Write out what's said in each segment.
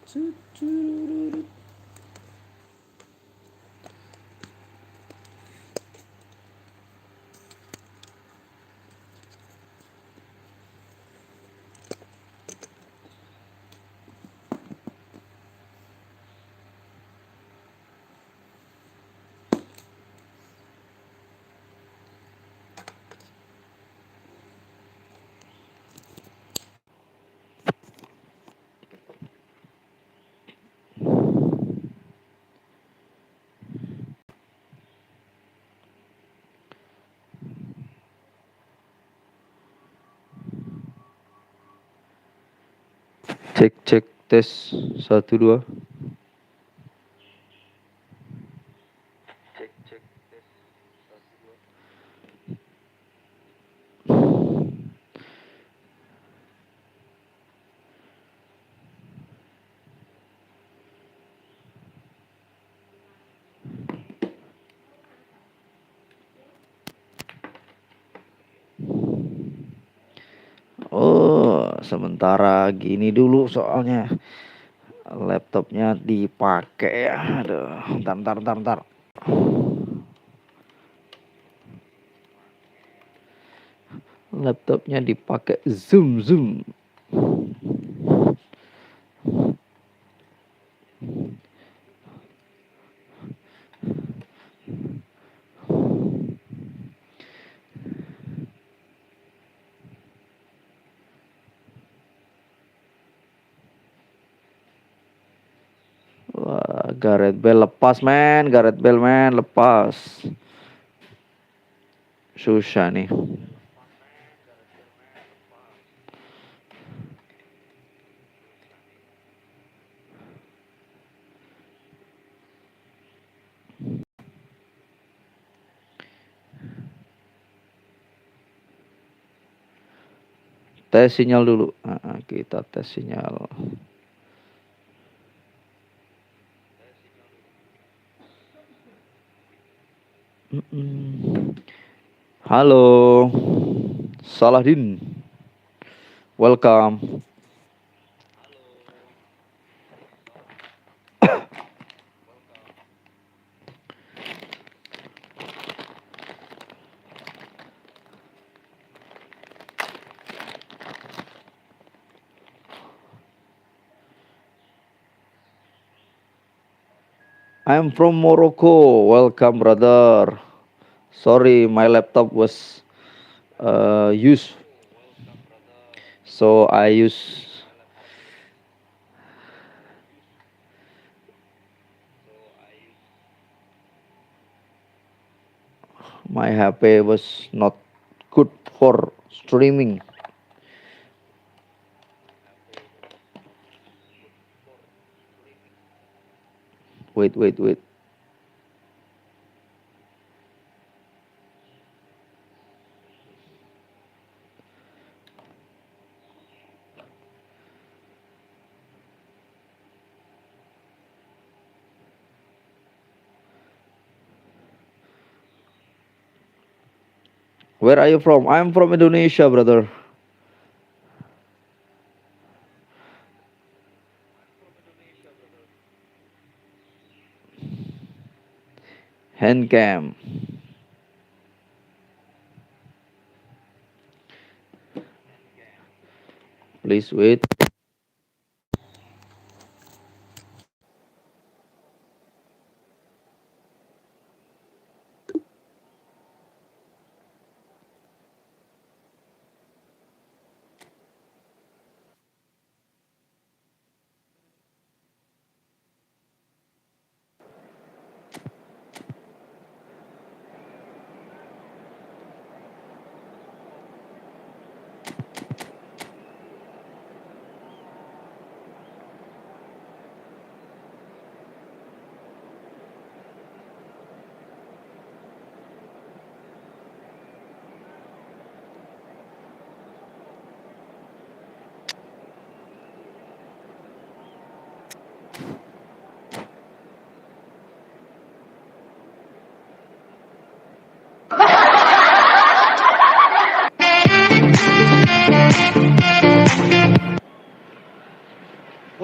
Cek cek tes 1 2. Cek cek tes 1 2. Oh, sementara gini dulu soalnya laptopnya dipakai ya. Aduh, ntar. Laptopnya dipakai zoom. Wah, Gareth Bale lepas men, lepas. Susah nih. Tes sinyal dulu. Kita tes sinyal. Halo, Salahdin. Welcome. I'm from Morocco. Welcome, brother. Sorry, my laptop was used, so I use. My HP was not good for streaming. Wait. Where are you from? I'm from Indonesia, brother. Handcam. Please wait.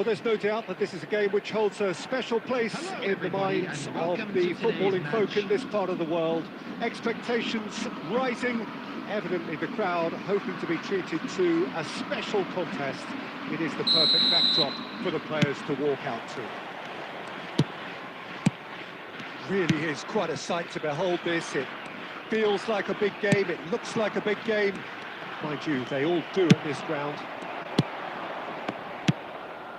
Well, there's no doubt that this is a game which holds a special place in the minds of the footballing folk in this part of the world. Expectations rising, evidently the crowd hoping to be treated to a special contest. It is the perfect backdrop for the players to walk out to. Really is quite a sight to behold this. It feels like a big game, it looks like a big game. Mind you, they all do at this ground.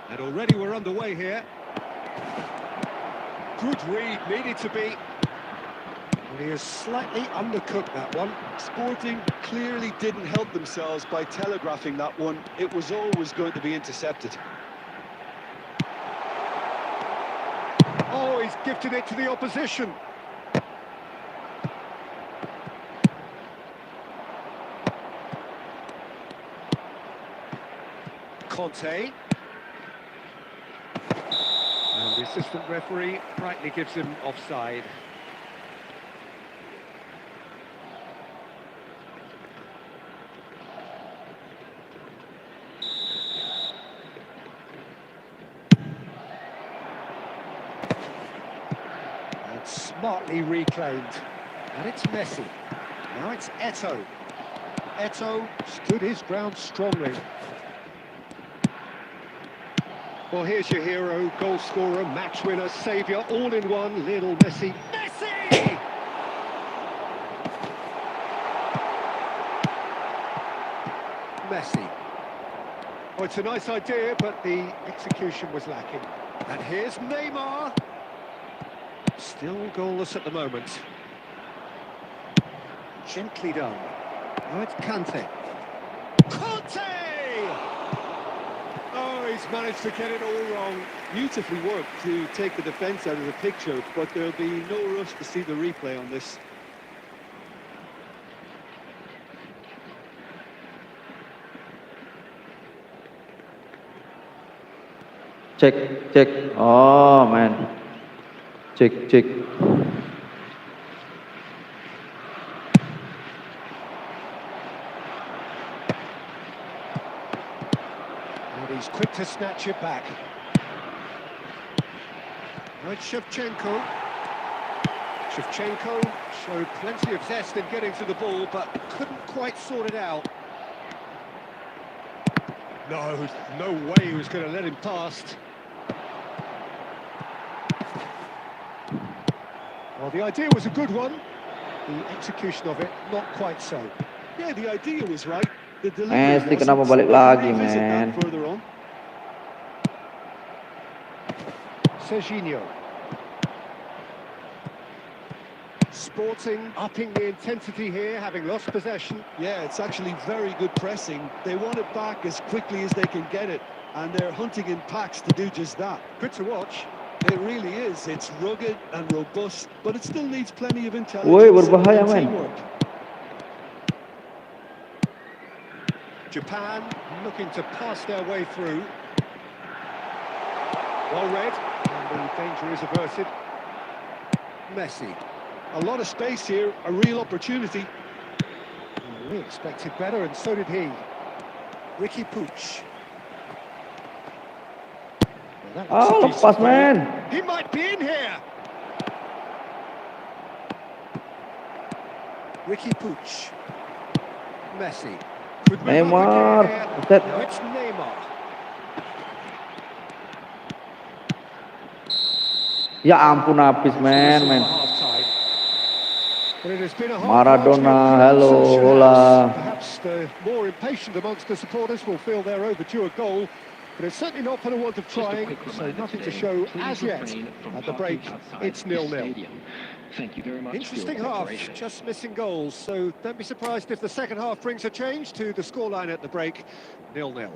And already we're underway here. Good read, needed to be. And he has slightly undercooked that one. Sporting clearly didn't help themselves by telegraphing that one. It was always going to be intercepted. Oh, he's gifted it to the opposition. Conte. And the assistant referee rightly gives him offside. And smartly reclaimed. And it's Messi. Now it's Eto'o. Eto'o stood his ground strongly. Well, here's your hero, goal scorer, match winner, saviour, all in one, Lionel Messi. Messi! Messi. Oh, it's a nice idea, but the execution was lacking. And here's Neymar. Still goalless at the moment. Gently done. Now it's Kante. Conte! Oh, he's managed to get it all wrong. Beautifully worked to take the defence out of the picture, but there'll be no rush to see the replay on this. Check. Oh man. Check. And he's quick to snatch it back. Now it's Shevchenko. Shevchenko showed plenty of zest in getting to the ball, but couldn't quite sort it out. No way he was going to let him past. Well, the idea was a good one. The execution of it, not quite so. Yeah, the idea was right. The delivery Messi kenapa wasn't. balik So lagi, revisit that man? further on. Serginho. Sporting upping the intensity here, having lost possession. Yeah, it's actually very good pressing. They want it back as quickly as they can get it, and they're hunting in packs to do just that. Good to watch. It really is. It's rugged and robust, but it still needs plenty of Woi, intelligence berbahaya, and man. teamwork. Japan looking to pass their way through. Well read, and the danger is averted. Messi. A lot of space here, a real opportunity. We expected better, and so did he. Ricky Puig. Well, Oh, lepas man. he might be in here. Ricky Puig. Messi. Could move Neymar. up again here. Set. Now it's Neymar. Ya ampun habis man. Half-time. But it has been a hard Maradona, march here hello, for Selamat. hola. Perhaps the more impatient amongst the supporters will feel they're overdue a goal, but it's certainly not for the want of trying, so nothing to show as yet. At the break, it's 0-0. Thank you very much. Interesting half, just missing goals, so don't be surprised if the second half brings a change to the scoreline at the break, 0-0.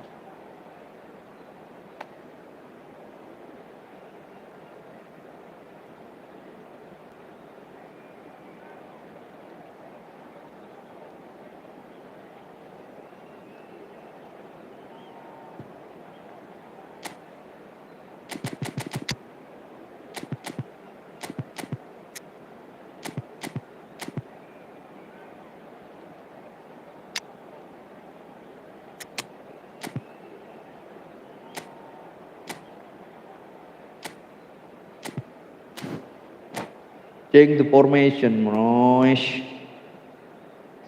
Change the formation, noise.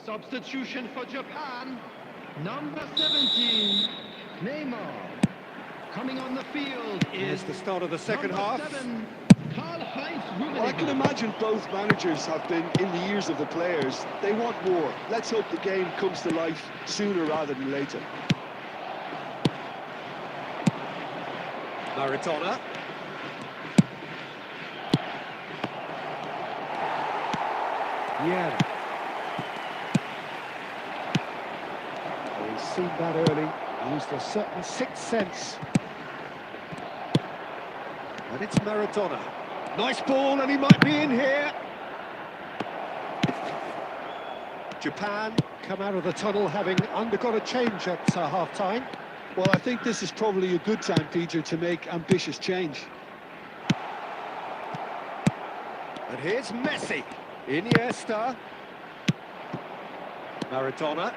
Substitution for Japan. Number 17, Neymar. Coming on the field is Here's the start of the second number half. 7, Karl-Heinz Well, I can Rummenigge. imagine both managers have been in the ears of the players. They want more. Let's hope the game comes to life sooner rather than later. Maradona. Yeah. He's seen that early, used a certain sixth sense. And it's Maradona. Nice ball, and he might be in here. Japan come out of the tunnel having undergone a change at half-time. Well, I think this is probably a good time, Peter, to make ambitious change. And here's Messi. Iniesta. Maradona.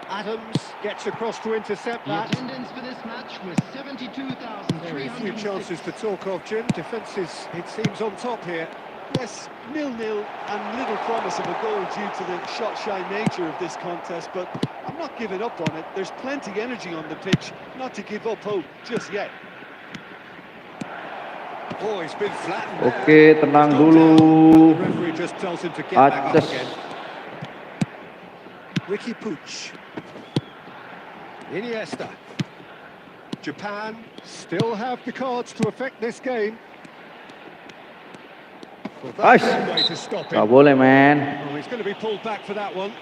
Adams gets across to intercept The that. attendance for this match was Very few 72,306. chances to talk of, Jim. Defence is, it seems, on top here. Yes, 0-0 and little promise of a goal due to the shot-shy nature of this contest, but I'm not giving up on it. There's plenty energy on the pitch, not to give up hope just yet. Oh, he's been flattened there. Oke, tenang He's gone dulu. down, but the referee just tells him to get back up Acces. again. Ricky Puig. Iniesta. Japan still have the cards to affect this game. Well, that's Nice. one way to stop Gak him. boleh, man. Oh, he's going to be pulled back for that one.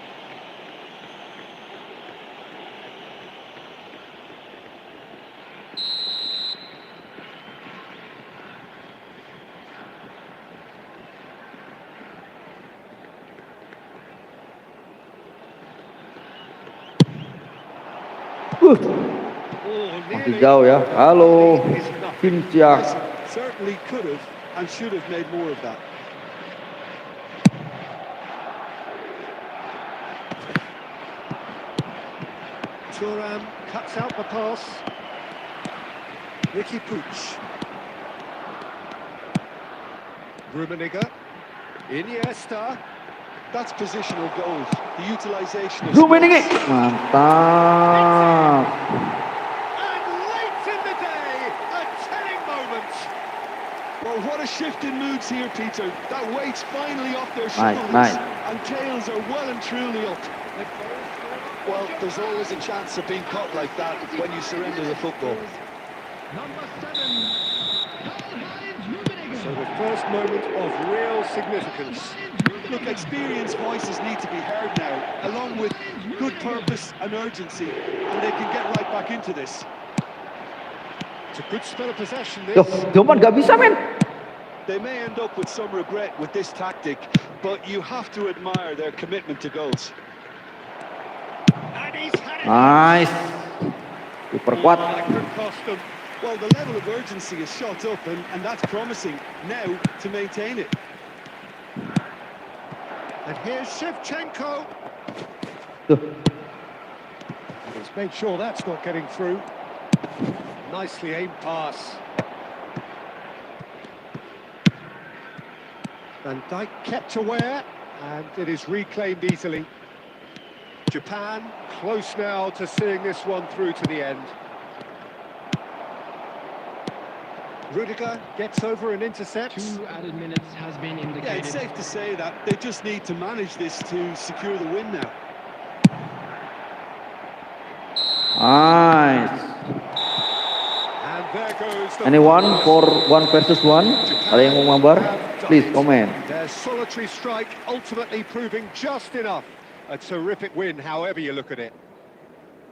Uh, Oh, masih nearly. jauh ya. Halo, Is nothing. Kinjak. Yes, certainly could have and should have made more of that. Thuram cuts out the pass. Ricky Puig. Rummenigge. Iniesta. That's positional goals. The utilisation of Rummenigge. space. Mantap. And late in the day, a telling moment. Well, what a shift in moods here, Peter. That weight's finally off their Nice, shoulders, nice. and tails are well and truly up. Well, there's always a chance of being caught like that when you surrender the football. Number 7, Karl-Heinz Rummenigge. So the first moment of real significance. Look, experienced voices need to be heard now, along with good purpose and urgency, and they can get right back into this. It's a good spell of possession, Yo, this. Joman gak bisa, men. They may end up with some regret with this tactic, but you have to admire their commitment to goals. And he's had it. Nice. Diperkuat. Oh, that could cost them. Well, the level of urgency is shot up, and that's promising. Now to maintain it. And here's Shevchenko. Tuh. He's made sure that's not getting through. Nicely aimed pass. Van Dijk kept aware, and it is reclaimed easily. Japan close now to seeing this one through to the end. Rudiger gets over and intercepts. 2 added minutes has been Yeah, indicated. it's safe to say that they just need to manage this to secure the win now. Nice. And there goes the Anyone for 1 versus 1? Ada yang mau mabar? Please comment. Their solitary strike ultimately proving just enough. A terrific win, however you look at it.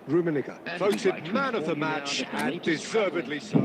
Rummenigge And voted he'd like to man of the inform you now match, that the and latest deservedly so.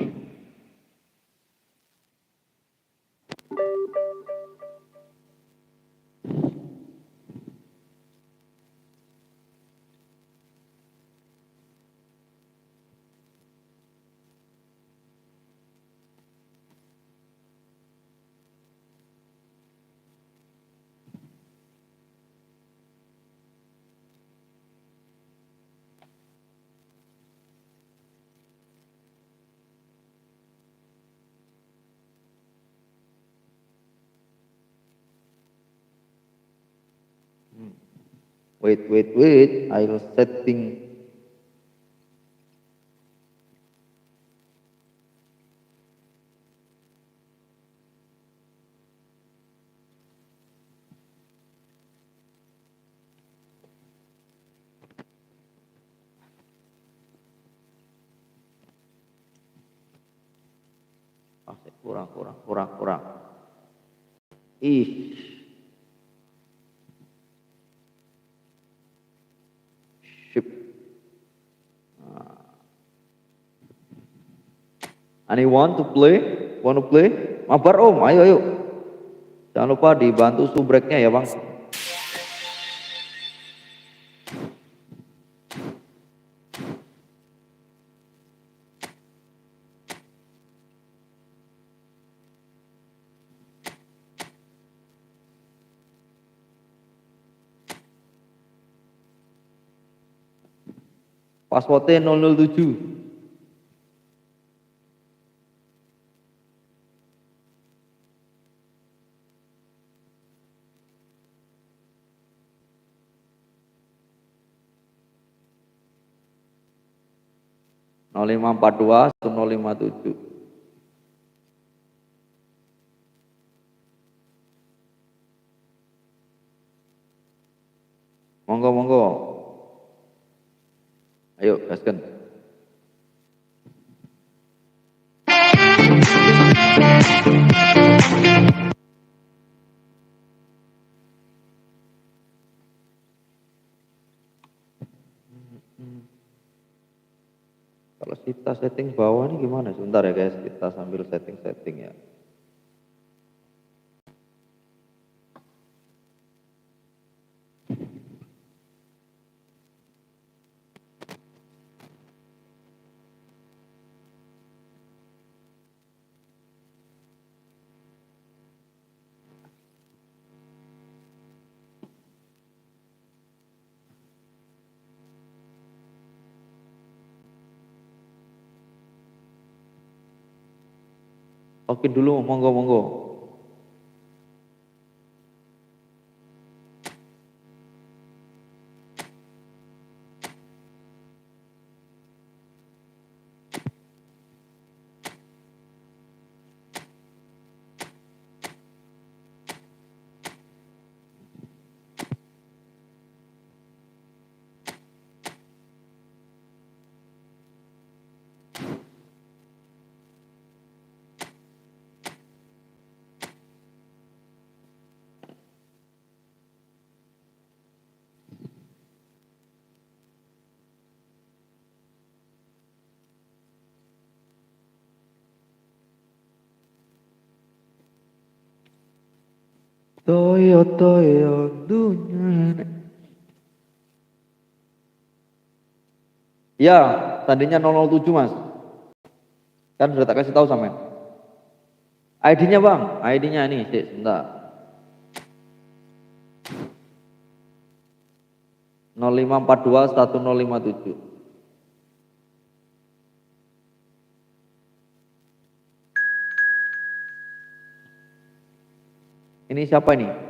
Wait. I'll setting. Kurang. Ih. Ship. Anyone to play? Want to play? Mabar om, ayo. Jangan lupa dibantu subreknya ya bang. Passwordnya 007. Nol 0542 1057. Monggo. Ayo gaskan. Kalau kita setting bawah ini gimana? Sebentar ya guys, kita sambil setting ya. Oke dulu, monggo. Toyo dunia. Ya, tadinya 007 mas. Kan sudah tak kasih tahu sama. ID-nya bang, ID-nya ini, sebentar. 0542 1057. Ini siapa ini?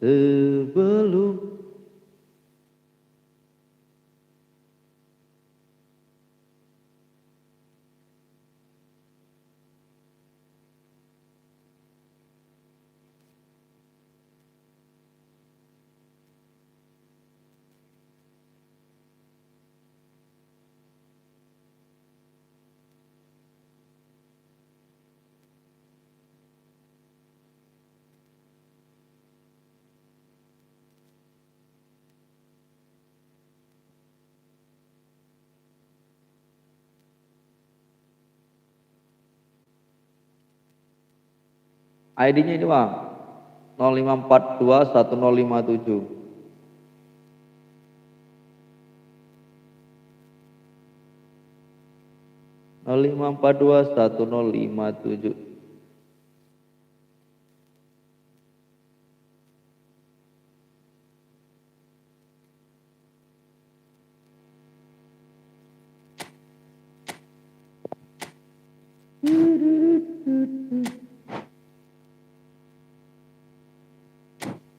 Sebelum ID-nya ini bang 05421057. Nol 05421057.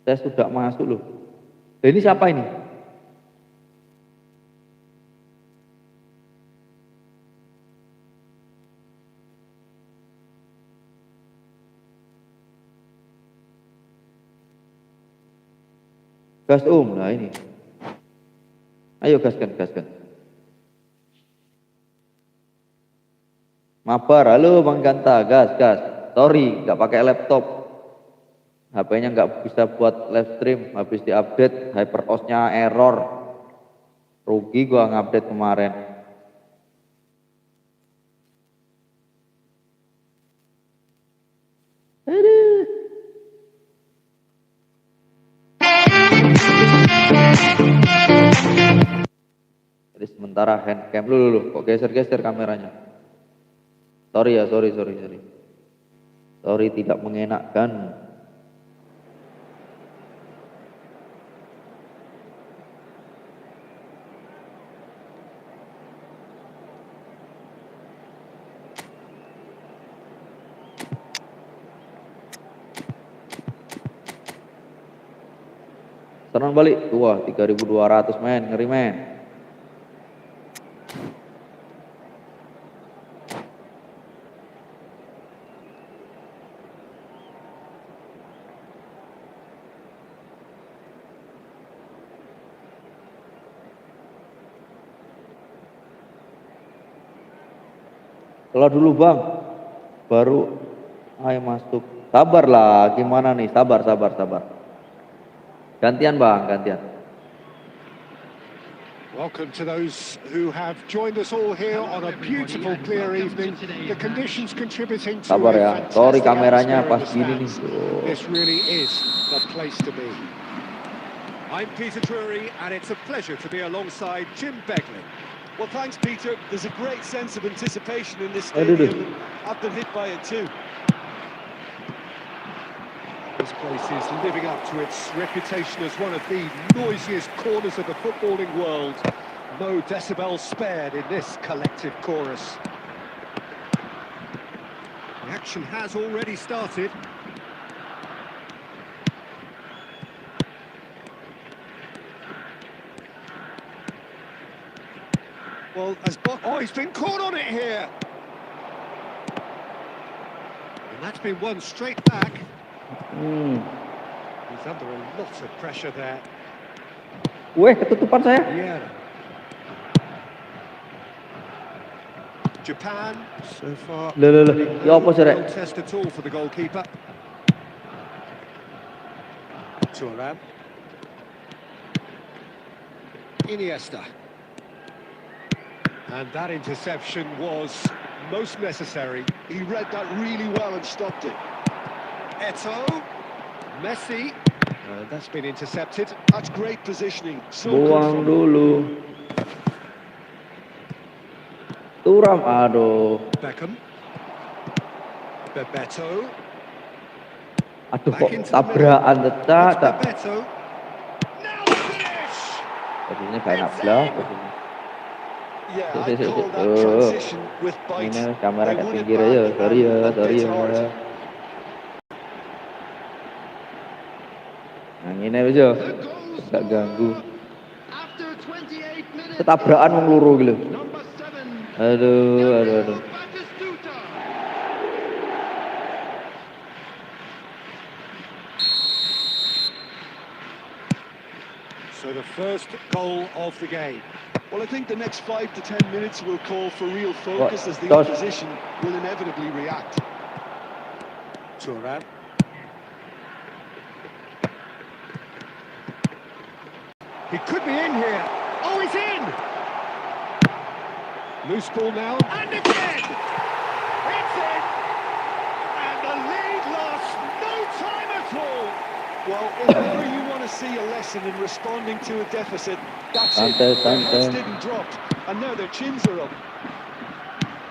Saya sudah masuk loh. Ini siapa ini? Gas nah ini. Ayo gaskan. Mabar, halo Bang Ganta, gas. Sorry, nggak pakai laptop. HP-nya nggak bisa buat live stream, habis diupdate, HyperOS-nya error. Rugi gua ngupdate kemarin. Aduh. Jadi sementara handcam dulu, kok geser kameranya. Sorry ya, sorry. Sorry tidak mengenakkan. Serang balik, wah 3200 men, ngeri men. Kalau dulu bang, baru ayo masuk. Sabar lah, gimana nih? Sabar. Gantian bang, gantian. Welcome to those who have joined us all here on a beautiful, clear evening. The conditions contributing to Sabar ya, sorry fantastic kameranya atmosphere in pas the gini nih. stands. This really is the place to be. I'm Peter Drury, and it's a pleasure to be alongside Jim Begley. Well, thanks, Peter. There's a great sense of anticipation in this stadium, and I've been hit by it too. This place is living up to its reputation as one of the noisiest corners of the footballing world. No decibels spared in this collective chorus. The action has already started. Well, he's been caught on it here. And that's been won straight back. He's under a lot of pressure there. Weh, ketutupan saya. Yeah. Japan so far. Ya apa sih, Rek? No test at all for the goalkeeper. Thuram. Iniesta. And that interception was most necessary. He read that really well and stopped it. Eto'o, Messi, that's been intercepted. That's great positioning. So Buang dulu. Thuram, aduh. Beckham, Bebeto. Aduh kok tabrakan tak. Bebeto. Now the finish. Posisinya gak enak belah. Yeah, I call that transition with bite. Ini kamera ke pinggir aja, sorry ya. Nah ini aja, gak ganggu. Ketabrakan wong loro gitu. Aduh. So the first goal of the game. Well, I think the next 5 to 10 minutes will call for real focus as the opposition will inevitably react. Thuram. He could be in here. Oh, he's in! Loose ball now. And again! It's in! And the lead lost time at all. Well, if ever you want to see a lesson in responding to a deficit, that's it. Santai, Their heads santai. didn't drop, and now their chins are up.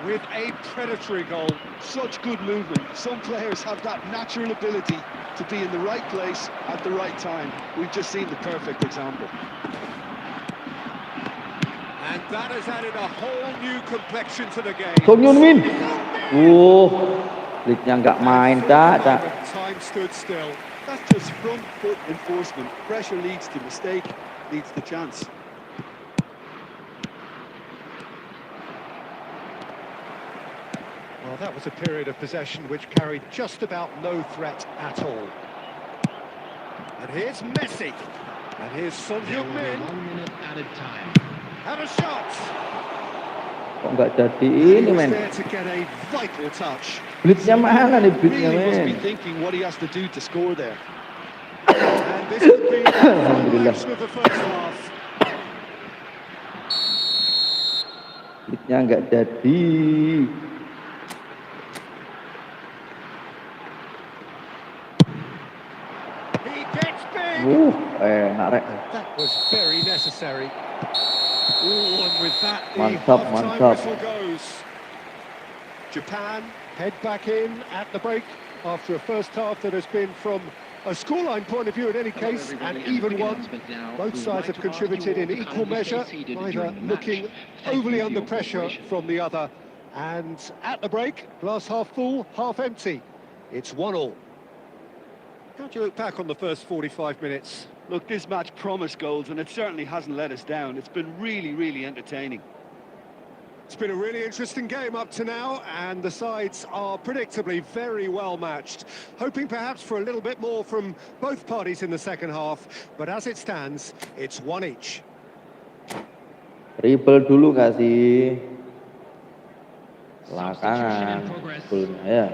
With a predatory goal. Such good movement. Some players have that natural ability to be in the right place at the right time. We've just seen the perfect example. And that has added a whole new complexion to the game. Song Min. Bridge-nya nggak main, Cak. Time stood still. That's just front foot enforcement. Pressure leads to mistake, leads to chance. Well, that was a period of possession which carried just about no threat at all. And here's Messi. And here's Son There will be Heung-min. 1 minute added time. Have a shot. Kok nggak jadi He ini, was men? there to get a vital touch. Bridge-nya mana nih, bridge-nya, Really must be men? thinking what he has to do to score there. And this has been the Alhamdulillah. action of the first half. Bridge-nya nggak jadi. He gets big. Enak, Rek. That was very necessary. Ooh, and with that, the Mantap, half-time mantap. whistle goes. Japan head back in at the break after a first half that has been, from a scoreline point of view in any case, an even one. Both sides have contributed in equal measure, neither looking overly under pressure from the other. And at the break, glass half full, half empty. It's 1-1. How do you look back on the first 45 minutes? Look, this match promised goals, and it certainly hasn't let us down. It's been really, really entertaining. It's been a really interesting game up to now, and the sides are predictably very well matched. Hoping perhaps for a little bit more from both parties in the second half, but as it stands, it's 1 each. Triple dulu nggak sih? Belakangan. Golnya ya.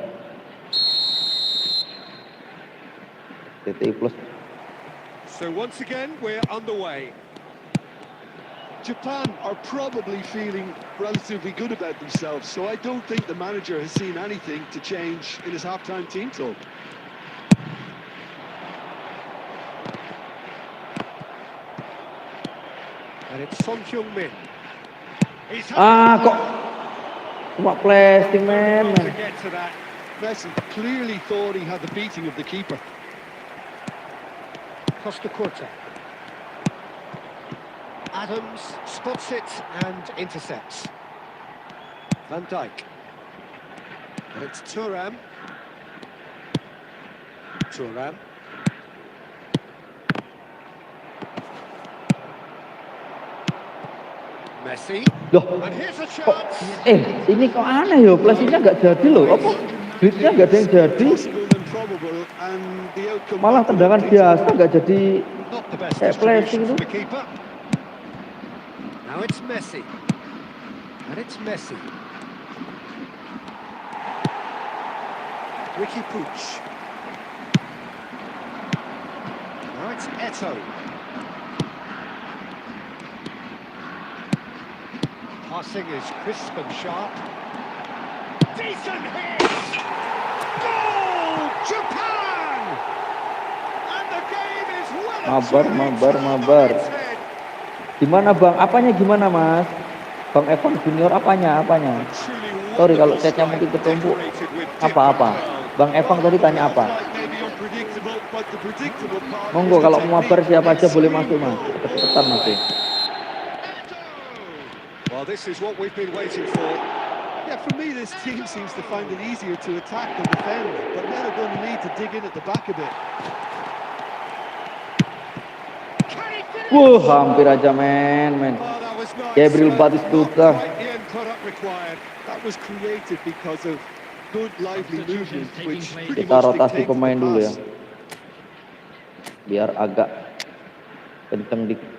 TTI plus. So once again, we're underway. Japan are probably feeling relatively good about themselves, so I don't think the manager has seen anything to change in his half-time team talk. And it's Son Heung-min. He's Kok cuma plastik, men. to get to that. Messi clearly thought he had the beating of the keeper. Costa Curta. Adams spots it and intercepts. Van Dijk. And it's Thuram. Thuram. Messi. Loh, And here's a kok chance. ini kok aneh yo, plastiknya nggak jadi loh. Apa? Bridge-nya nggak ada yang jadi. Possible and probable, and the outcome Malah might be tendangan completely biasa nggak jadi. Not the best Kayak plastik distribution itu. from the keeper. Now it's Messi. And it's Messi. Ricky Puig. Now it's Eto'o. Passing is crisp and sharp. Decent hit! Goal! Japan! And the game is well and Mabar, truly mabar, turned on mabar. its head. Gimana bang? Apanya gimana mas? Bang Evan Junior apanya? Truly Sorry kalau wonderful chatnya strike, mungkin ketumpuk. decorated with Apa-apa? different Bang Evan tadi tanya apa? maybe unpredictable, but the predictable part Monggo is the kalau mau mabar technique. siapa aja boleh masuk mas. Cepetan masuk. Well, this is what we've been waiting for. Yeah, for me, this team seems to find it easier to attack than defend, but now they're going to need to dig in at the back a bit. Wah, hampir aja men. Oh, that was nice. Gabriel but Batistuta. not quite the end product required. That was created because of good, lively movement, which pretty Kita much rotasi dictates the pemain dulu ya. pass. Biar agak kenceng dikit.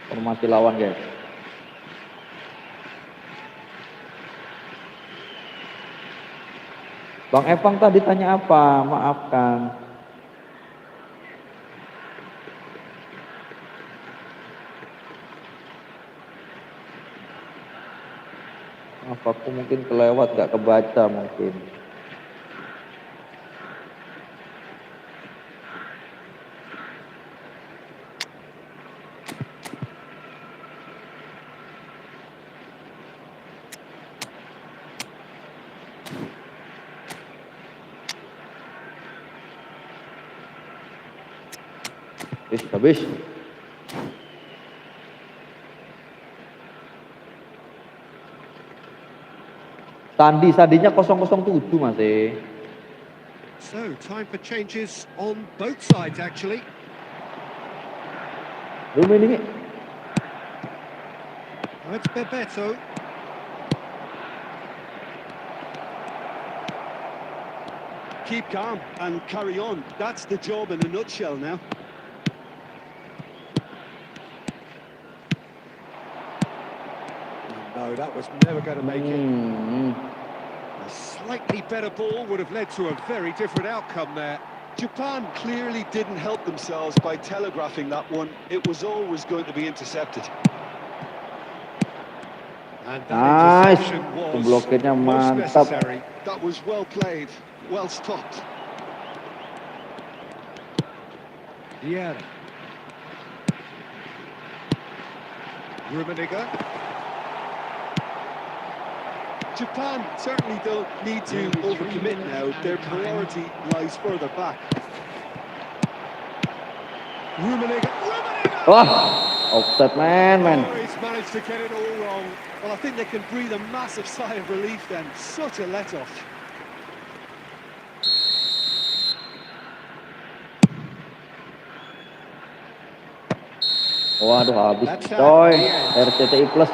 Formasi lawan guys. Bang Evang tadi tanya apa? Maafkan. Apa aku mungkin kelewat, gak kebaca mungkin. Habis. Sandinya 007 masih. So, time for changes on both sides, actually. Ini. Oh, it's Bebeto. Keep calm and carry on. That's the job in a nutshell now. No, that was never going to make it. A slightly better ball would have led to a very different outcome there. Japan clearly didn't help themselves by telegraphing that one. It was always going to be intercepted. And that interception was Blokirnya most mantap. necessary. That was well played, well stopped. Yeah. Rummenigge. Japan certainly don't need to overcommit now. Their priority lies further back. Rummenigge. Wah, offset man. Oh, he's managed to get it all wrong. Well, I think they can breathe a massive sigh of relief then. Such a let-off. Waduh, habis coy. RCTI Plus.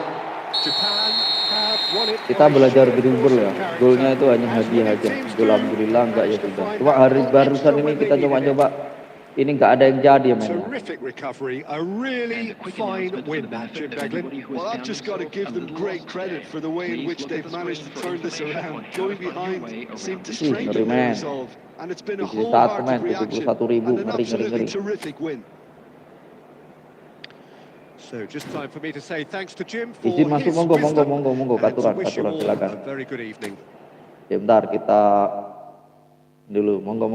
Japan have won it. Kita belajar dribble ya. Golnya itu hanya hadiah aja. Gol alhamdulillah enggak ya sudah. Cuma hari barusan ini kita coba-coba. Ini enggak ada yang jadi ya mainnya. Terrific recovery, a really fine win, Jim Beglin. Well, I've just got to give them great credit for the way in which they've managed to turn this around. Going behind seemed to strengthen their resolve, and it's been a wholehearted reaction and an absolutely terrific win. So just time for me to say thanks to Jim for Izin masuk, his monggo wisdom, katuran and to wish you all silakan. a very good evening. Sebentar kita dulu, monggo.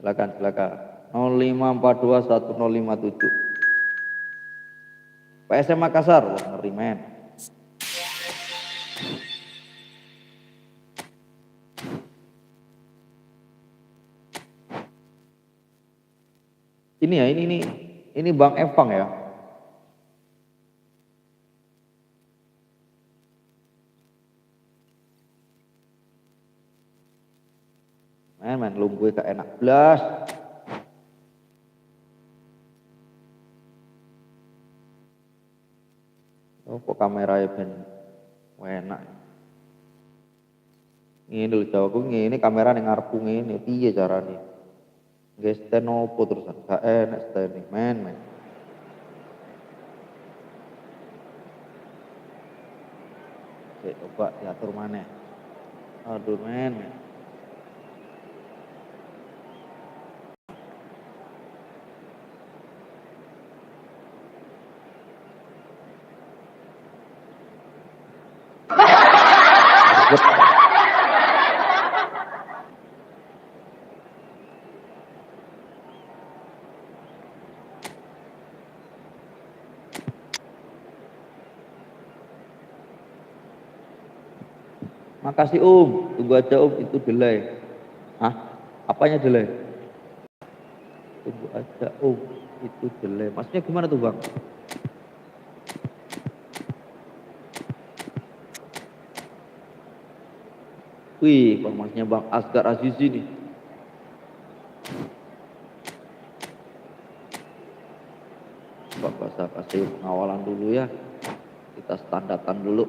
Silakan. 05421057. PSM Makassar, wah ngeri men. Ini Bang Evang ya. Men, lu gue gak enak belas. Oh, kok kamera ya ben enak. Ini lho jawabku ngene kamera ning ngarepku ngene piye carane? Guys, stand opo terusan? Gak enak stand men. Oke, coba diatur maneh. Aduh men. Makasih tunggu aja itu delay. Apanya delay? Tunggu aja itu delay. Maksudnya gimana tuh Bang? Wih, maksudnya Bang Asgar Azizi nih. Coba kasih pengawalan dulu ya. Kita standarkan dulu.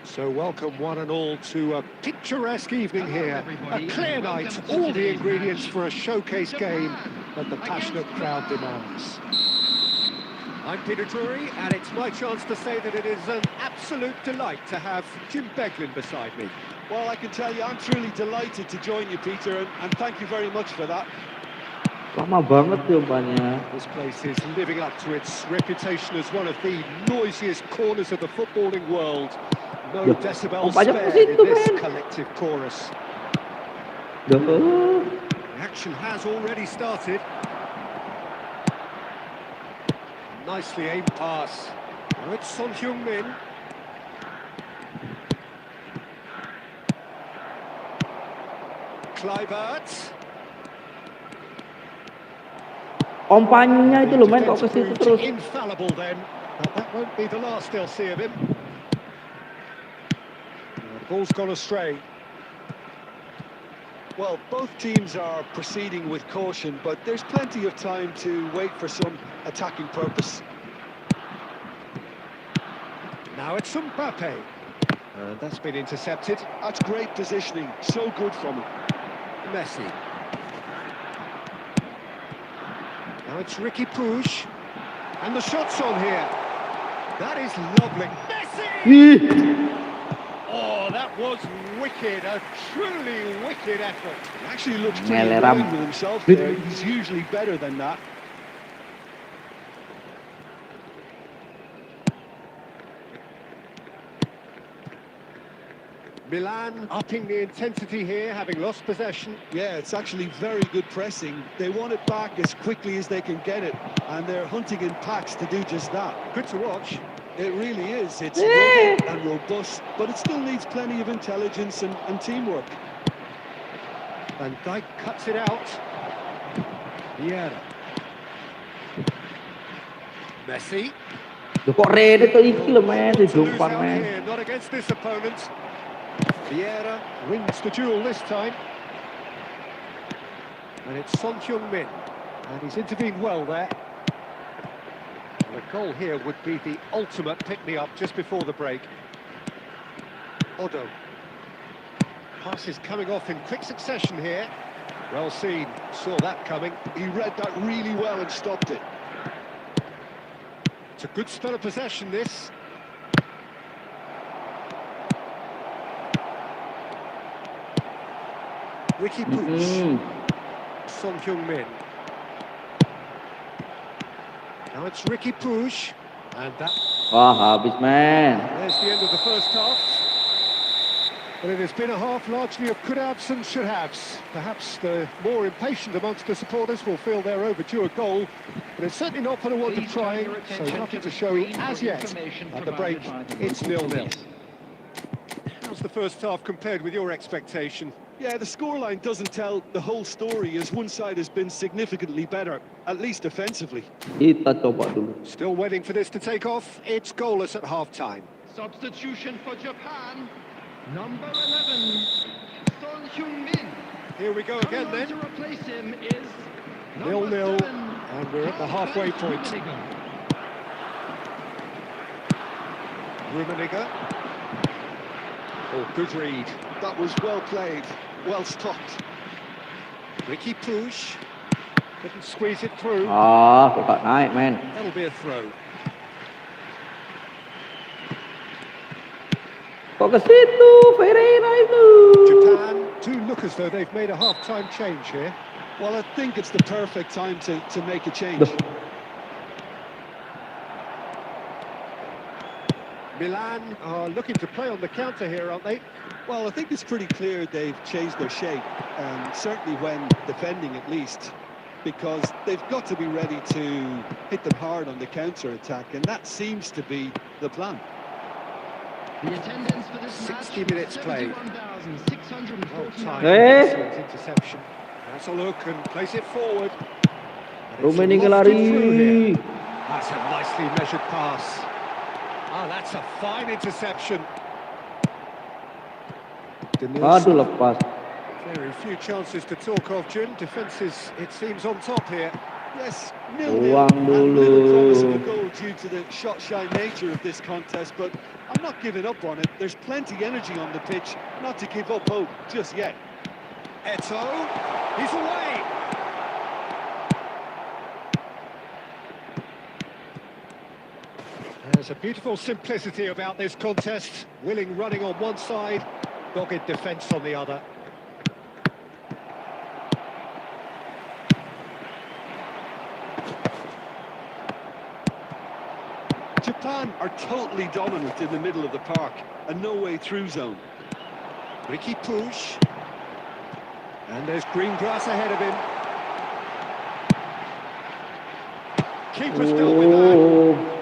So welcome one and all to a picturesque evening here. A clear night, all the ingredients for a showcase game that the passionate crowd demands. I'm Peter Drury, and it's my chance to say that it is an absolute delight to have Jim Beglin beside me. Well, I can tell you, I'm truly delighted to join you, Peter, and thank you very much for that. Lama banget jawabannya. This place is living up to its reputation as one of the noisiest corners of the footballing world. No decibels spared in this collective chorus. The action has already started. Nicely aimed pass. Now it's Son Heung-min. Kluivert. Umpannya itu loh main kok ke situ terus. Infallible then. But that won't be the last they'll see of him. The ball's gone astray. Well, both teams are proceeding with caution, but there's plenty of time to wait for some attacking purpose. Now it's Mbappe. That's been intercepted. That's great positioning, so good from him. Messi. Now it's Ricky Puig. And the shot's on here. That is lovely. Messi! Oh, that was wicked. A truly wicked effort. He actually looks pretty annoyed with himself there. He's usually better than that. Milan upping the intensity here, having lost possession. Yeah, it's actually very good pressing. They want it back as quickly as they can get it, and they're hunting in packs to do just that. Good to watch. It really is. It's rugged and robust, but it still needs plenty of intelligence and teamwork. Van Dijk cuts it out. Vieira. Messi. Kok Rede tuh iki loh main di umpan main. Not against this opponent. Vieira wins the duel this time. And it's Son Heung-min. And he's intervened well there. The goal here would be the ultimate pick-me-up just before the break. Odo. Pass is coming off in quick succession here. Well seen, saw that coming. He read that really well and stopped it. It's a good spell of possession, this. Ricky Puig. Son Heung-min. Now it's Ricky Puig. And that... Wah, habis man. There's the end of the first half. But it has been a half largely of could-haves and should-haves. Perhaps the more impatient amongst the supporters will feel they're overdue a goal. But it's certainly not for the want of trying, so nothing to show as yet. At the break, it's 0-0. How's the first half compared with your expectation? Yeah, the scoreline doesn't tell the whole story, as one side has been significantly better, at least offensively. Kita coba dulu. Still waiting for this to take off. It's goalless at half-time. Substitution for Japan. Number 11, Son Heung-min. Here we go again then. To replace him is 0-0, and we're at the halfway point. Rummenigge. Oh, good read. That was well played, well stopped. Ricky Puig. Couldn't squeeze it through. Ah, kok gak naik, man. That'll be a throw. Kok ke situ, Ferreira itu. Japan do look as though they've made a half-time change here. Well, I think it's the perfect time to make a change. Milan are looking to play on the counter here, aren't they? Well, I think it's pretty clear they've changed their shape, certainly when defending at least, because they've got to be ready to hit them hard on the counter-attack, and that seems to be the plan. The attendance for this 60 match, minutes played. 71,649. Excellent interception. That's a look and place it forward. Rummenigge lari. That's a nicely measured pass. Ah, that's a fine interception. Aduh, lepas. Very few chances to talk of, Jim. Defence is, it seems, on top here. Yes, 0-0, Uang and little promise of a dulu. goal due to the shot-shy nature of this contest, but I'm not giving up on it. There's plenty energy on the pitch, not to give up hope just yet. Eto, he's away. There's a beautiful simplicity about this contest. Willing running on one side, dogged defence on the other. Japan are totally dominant in the middle of the park, a no-way-through zone. Ricky push. And there's green grass ahead of him. Keeper's dealt with that.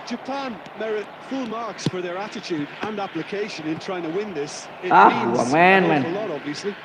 Japan merit full marks for their attitude and application in trying to win this. It means an awful lot, obviously.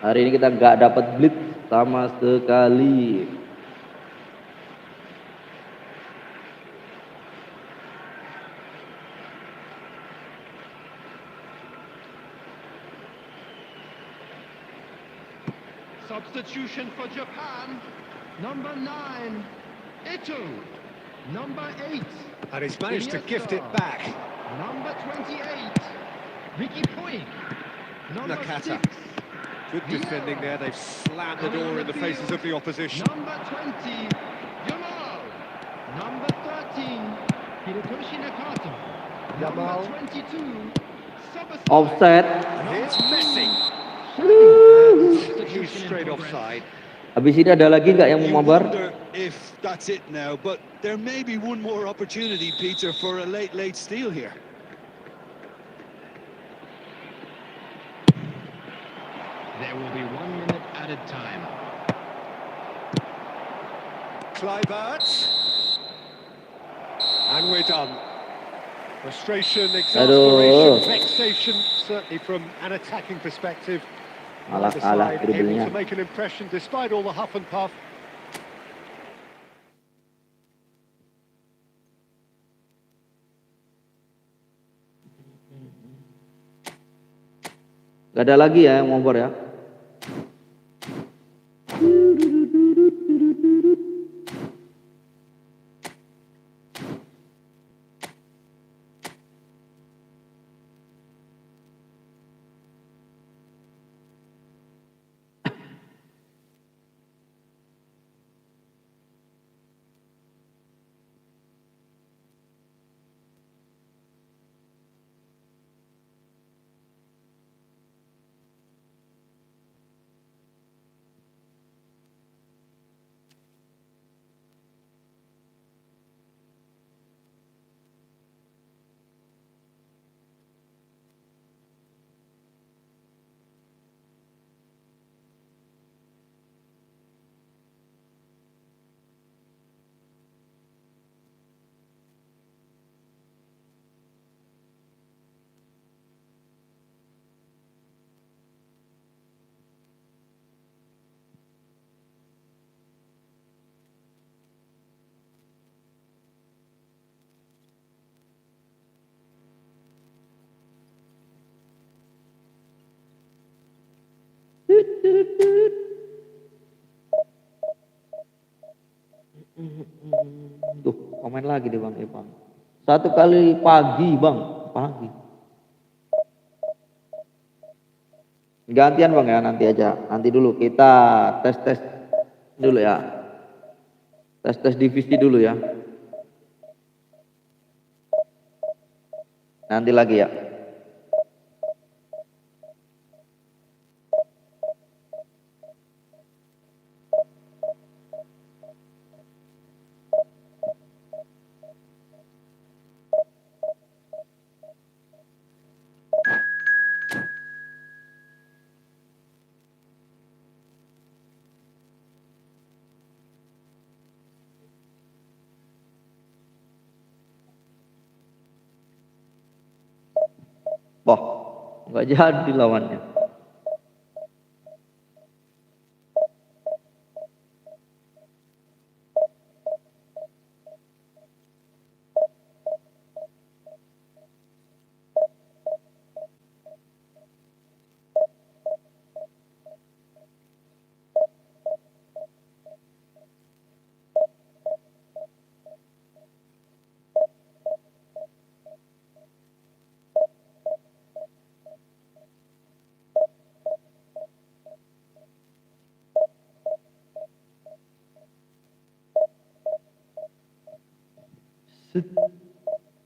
Hari ini kita nggak dapat blitz sama sekali. Substitution for Japan. Number 9, Ito. Number 8. And he's managed to gift it back. Number 28, Ricky Puig. Number Nakata. 6. Good defending there. They've slammed the door in the faces of the opposition. Number 20, Yamal. Number 13, Hirotoshi Nakata. Yamal. Number 22, Sobasai. Offset. Here's Messi. He's straight offside. Habis ini ada lagi nggak yang You mau mabar? wonder if that's it now, but there may be one more opportunity, Peter, for a late steal here. There will be 1 minute added time. Kluivert. And we're done. Frustration, exasperation, vexation, certainly from an attacking perspective. Malah Either kalah side able dribblenya. to make an impression despite all the huff and puff. Gak ada lagi ya yang mau mabar ya. Tuh, komen lagi deh Bang Evan. 1 kali pagi Bang, pagi. Gantian Bang ya, nanti aja. Nanti dulu kita tes dulu ya. Tes divisi dulu ya. Nanti lagi ya. Wah, nggak jadi lawannya.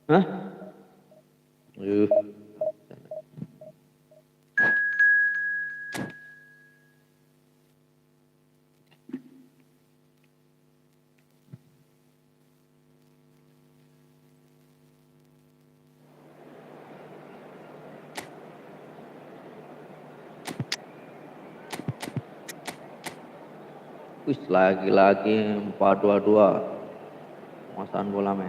Hah? Wis lagi-lagi 4-2-2 penguasaan bola men.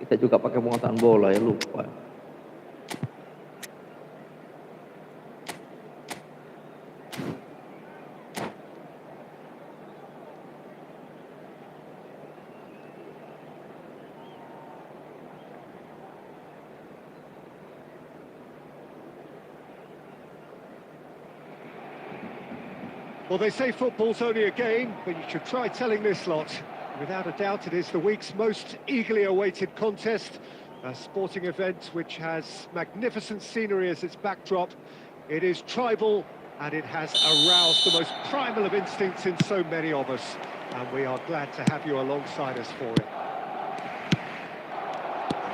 Kita juga pakai penguasaan bola ya, lupa. Well, they say football's only a game, but you should try telling this lot. Without a doubt, it is the week's most eagerly awaited contest, a sporting event which has magnificent scenery as its backdrop. It is tribal, and it has aroused the most primal of instincts in so many of us, and we are glad to have you alongside us for it.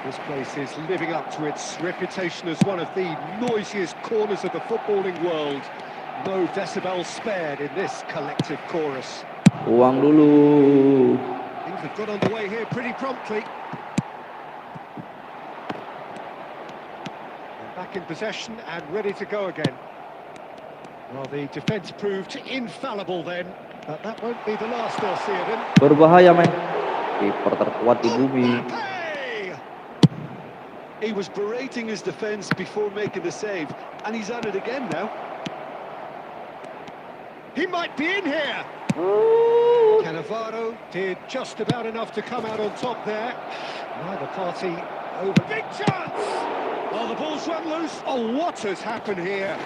This place is living up to its reputation as one of the noisiest corners of the footballing world. No decibels spared in this collective chorus. Uang dulu. Things have got underway here pretty promptly. They're back in possession and ready to go again. Well, the defence proved infallible then, but that won't be the last they'll see of him. Berbahaya men. Kiper terkuat di bumi. He was berating his defence before making the save, and he's at it again now. He might be in here! Cannavaro did just about enough to come out on top there. Neither party over. Big chance! Oh, the ball's run loose. Oh, what has happened here?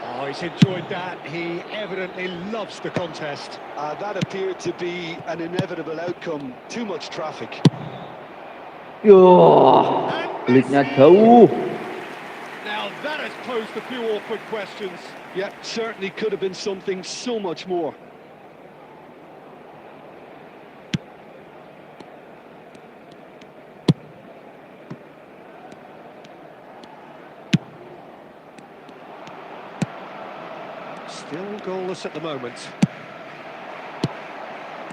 Oh, he's enjoyed that. He evidently loves the contest. That appeared to be an inevitable outcome. Too much traffic. Yo, pelitnya jauh. Now that has posed a few awkward questions. Yeah, certainly could have been something so much more. Still goalless at the moment.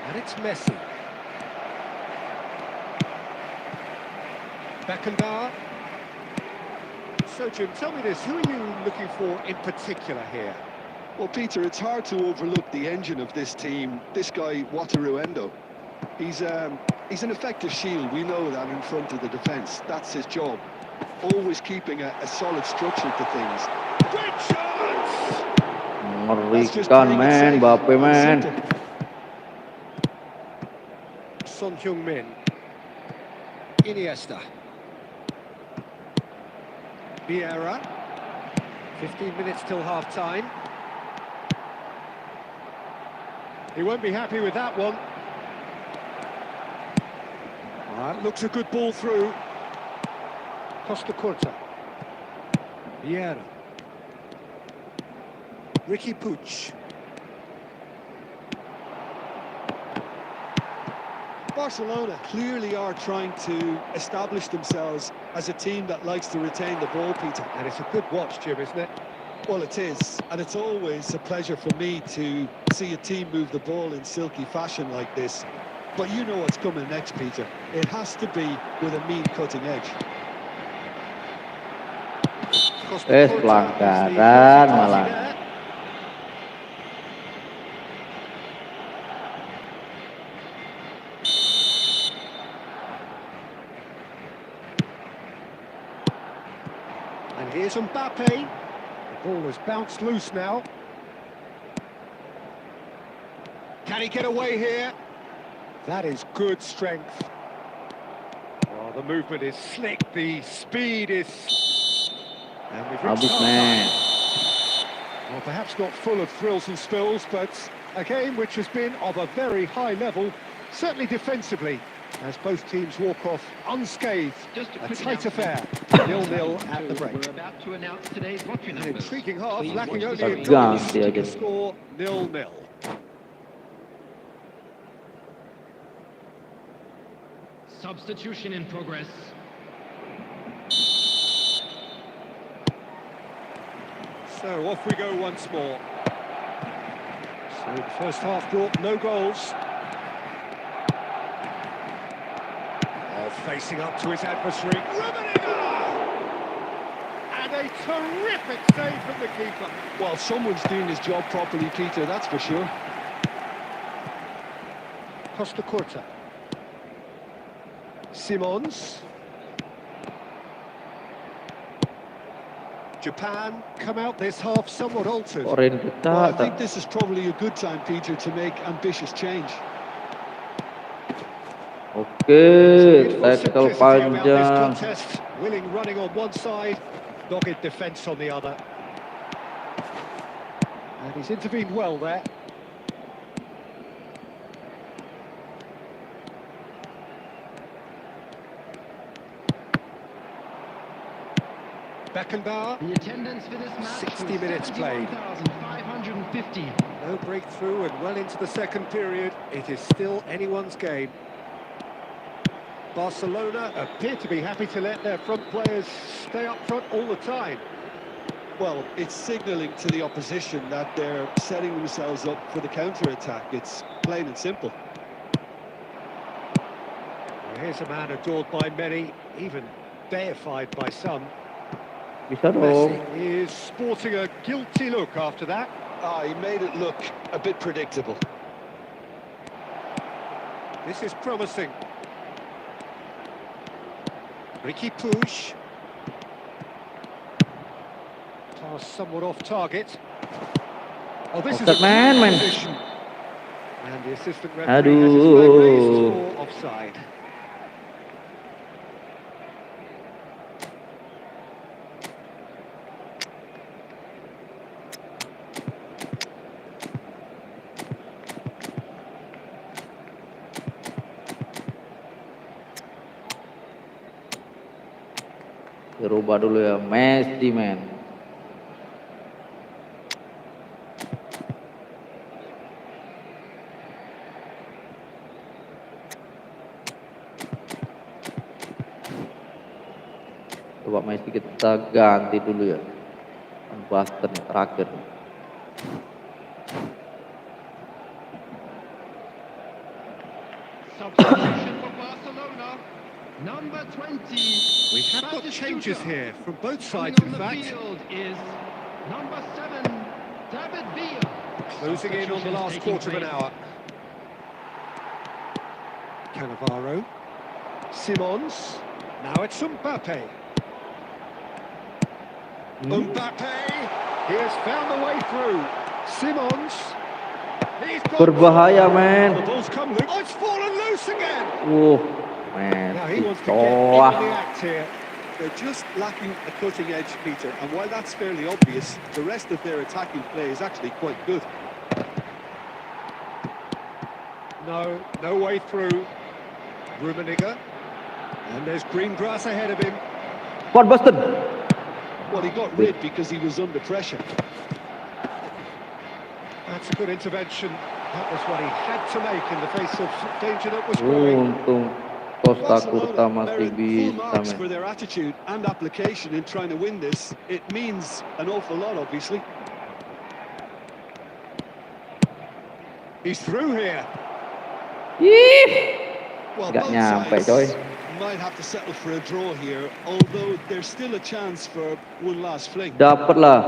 And it's Messi. Beckenbauer. So, Jim, tell me this, who are you looking for in particular here? Well, Peter, it's hard to overlook the engine of this team. This guy, Wataruendo. He's an effective shield, we know that, in front of the defence. That's his job. Always keeping a solid structure to things. Great chance! Mengerikan men, Mbappe men. Son Heung-min. Iniesta. Vieira. 15 minutes till half-time. He won't be happy with that one. That looks a good ball through. Costa Curta. Vieira. Ricky Puig. Barcelona clearly are trying to establish themselves as a team that likes to retain the ball, Peter. And it's a good watch, Jim, isn't it? Well, it is, and it's always a pleasure for me to see a team move the ball in silky fashion like this. But you know what's coming next, Peter. It has to be with a mean cutting edge. Pelanggaran malah. And here's Mbappe. The ball has bounced loose now. Can he get away here? That is good strength. Oh, the movement is slick, the speed is... And we've reached half-time. Well, perhaps not full of thrills and spills, but a game which has been of a very high level, certainly defensively, as both teams walk off unscathed. A tight affair, 0-0 at the break. We're about to announce today's lottery An numbers. intriguing half, Please lacking watch only the a screen. goal to score 0-0. Substitution in progress. So off we go once more. So the first half brought no goals. Oh, facing up to his adversary. And a terrific save from the keeper. Well, someone's doing his job properly, Peter, that's for sure. Costa Curta. Simons. Japan come out this half somewhat altered. Well, I think this is probably a good time, Peter, to make ambitious change. Oke, tackle This panjang. contest, willing running on one side, dogged defence on the other. And he's intervened well there. Beckenbauer. The attendance for this match 60 minutes played. 71,550. No breakthrough and well into the second period. It is still anyone's game. Barcelona appear to be happy to let their front players stay up front all the time. Well, it's signalling to the opposition that they're setting themselves up for the counter-attack. It's plain and simple. Well, here's a man adored by many, even deified by some. Bisa dong. Messi is sporting a guilty look after that. He made it look a bit predictable. This is promising. Ricky Puig. Pass somewhat off target. Oh, this is a man. position. And the assistant referee has his flag raised for offside. Dirubah dulu ya, Messi men. Coba Messi kita ganti dulu ya. Boston yang terakhir. Substitution for Barcelona. Number 20. We have got changes here from both sides, Coming in on the fact. field is number 7, David Villa. Closing in on the last quarter of an hour. Cannavaro. Simons. Now it's Mbappe. Mbappe. He has found the way through. Simons. He's got Berbahaya the men. ball's come loose. Oh, it's fallen loose again. Man. Now he wants to get into the act here. They're just lacking a cutting edge, Peter, and while that's fairly obvious, the rest of their attacking play is actually quite good. No way through. Rummenigge. And there's green grass ahead of him. Buat Boston. Well, he got rid because he was under pressure. That's a good intervention. That was what he had to make in the face of danger that was growing. Untung Costa Curta Barcelona masih merit full bisa marks men. for their attitude and application in trying to win this. It means an awful lot, obviously. He's through here. Well, Nggak both nyampe, sides coy. might have to settle for a draw here, although there's still a chance for one last fling. Dapat lah.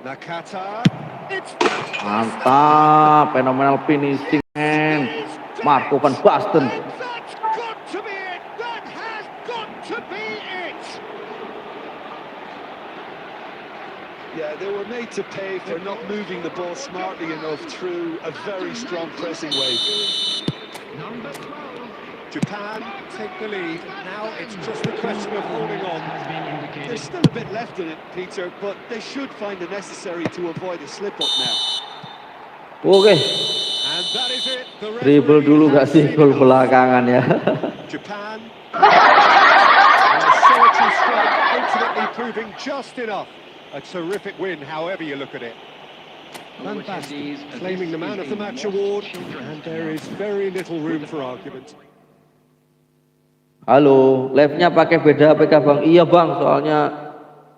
Nakata. It's Mantap, phenomenal finishing man. Marco van Basten. That's got to be it. That has got Yeah, they were made to pay for not moving the ball smartly enough through a very strong pressing wave. Number 12 Japan take the lead. Now it's just a question of holding on. has been indicated. There's still a bit left in it, Peter, but they should find it necessary to avoid a slip-up now. Oke, And that is it. The dribble referee dulu has kasih seen gol enough. belakangan ya. Japan. A solitary strike ultimately proving just enough. A terrific win, however you look at it. Van Basten claiming the Man of the Match award, and there is very little room for argument. Halo, live-nya pakai beda HP kah Bang? Iya Bang, soalnya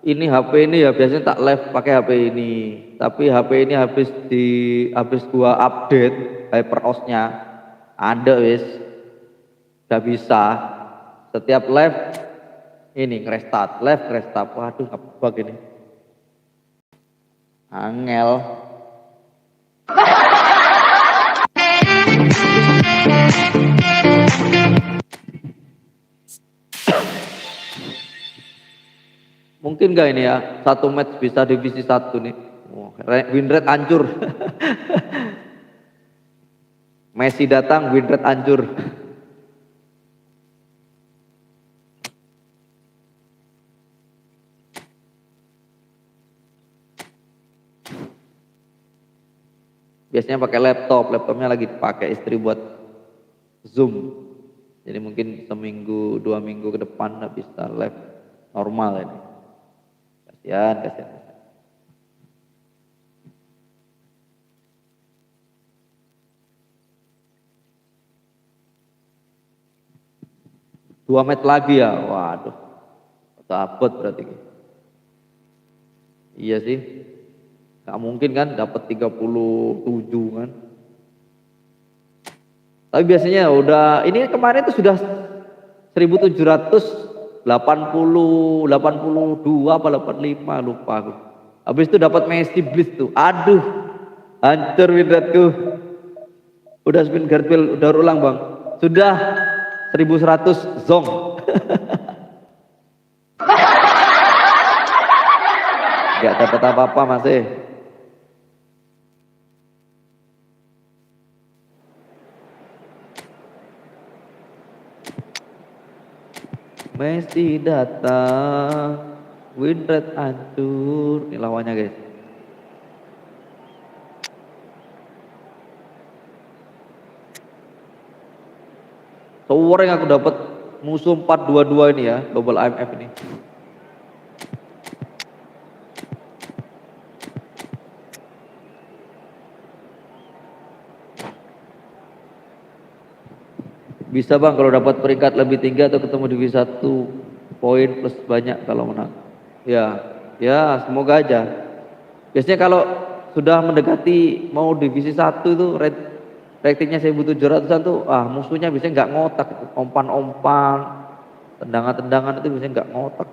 ini HP ini ya biasanya tak live pakai HP ini. Tapi HP ini habis gua update HyperOS-nya. Ada wis. Gak bisa. Setiap live ini ngerestart, live ngerestart. Waduh, apa ini? Angel. Mungkin gak ini ya, satu match bisa divisi 1 nih. Win rate hancur. Messi datang, win rate hancur. Biasanya pakai laptopnya lagi dipakai istri buat Zoom. Jadi mungkin seminggu, 2 minggu ke depan nggak bisa live normal ini. Kasihan. 2 match lagi ya, waduh, dapat berarti. Iya sih, nggak mungkin kan dapat 37 kan. Tapi biasanya udah, ini kemarin itu sudah 1780, 82 apa 85 lupa aku. Habis itu dapat Messi Bliss tuh, aduh, hancur winratku. Udah spin Garfield, udah ulang Bang, sudah 1100 zong. Gak dapat apa-apa masih. Messi datang, win rate hancur. Ini lawannya guys. Sore yang aku dapat musuh 422 ini ya, double IMF ini. Bisa Bang kalau dapat peringkat lebih tinggi atau ketemu divisi 1 poin plus banyak kalau menang. Ya semoga aja. Biasanya kalau sudah mendekati mau divisi 1 itu ratingnya 1700-an tuh musuhnya biasanya nggak ngotak, umpan-umpan, tendangan-tendangan itu biasanya nggak ngotak.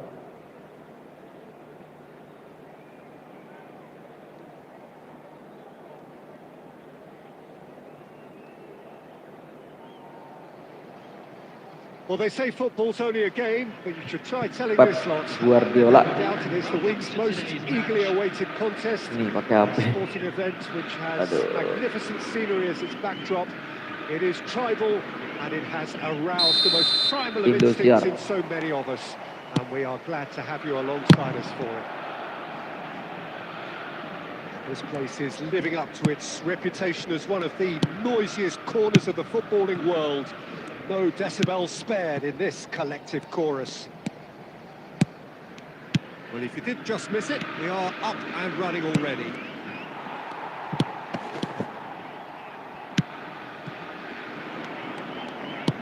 Well, they say football's only a game, but you should try telling this lot. Guardiola. No doubt it is the week's most eagerly awaited contest. Ini pakai HP. A sporting event which has magnificent scenery as its backdrop. It is tribal and it has aroused the most primal of instincts in so many of us. And we are glad to have you alongside us for it. This place is living up to its reputation as one of the noisiest corners of the footballing world. No decibels spared in this collective chorus. Well, if you did just miss it, we are up and running already.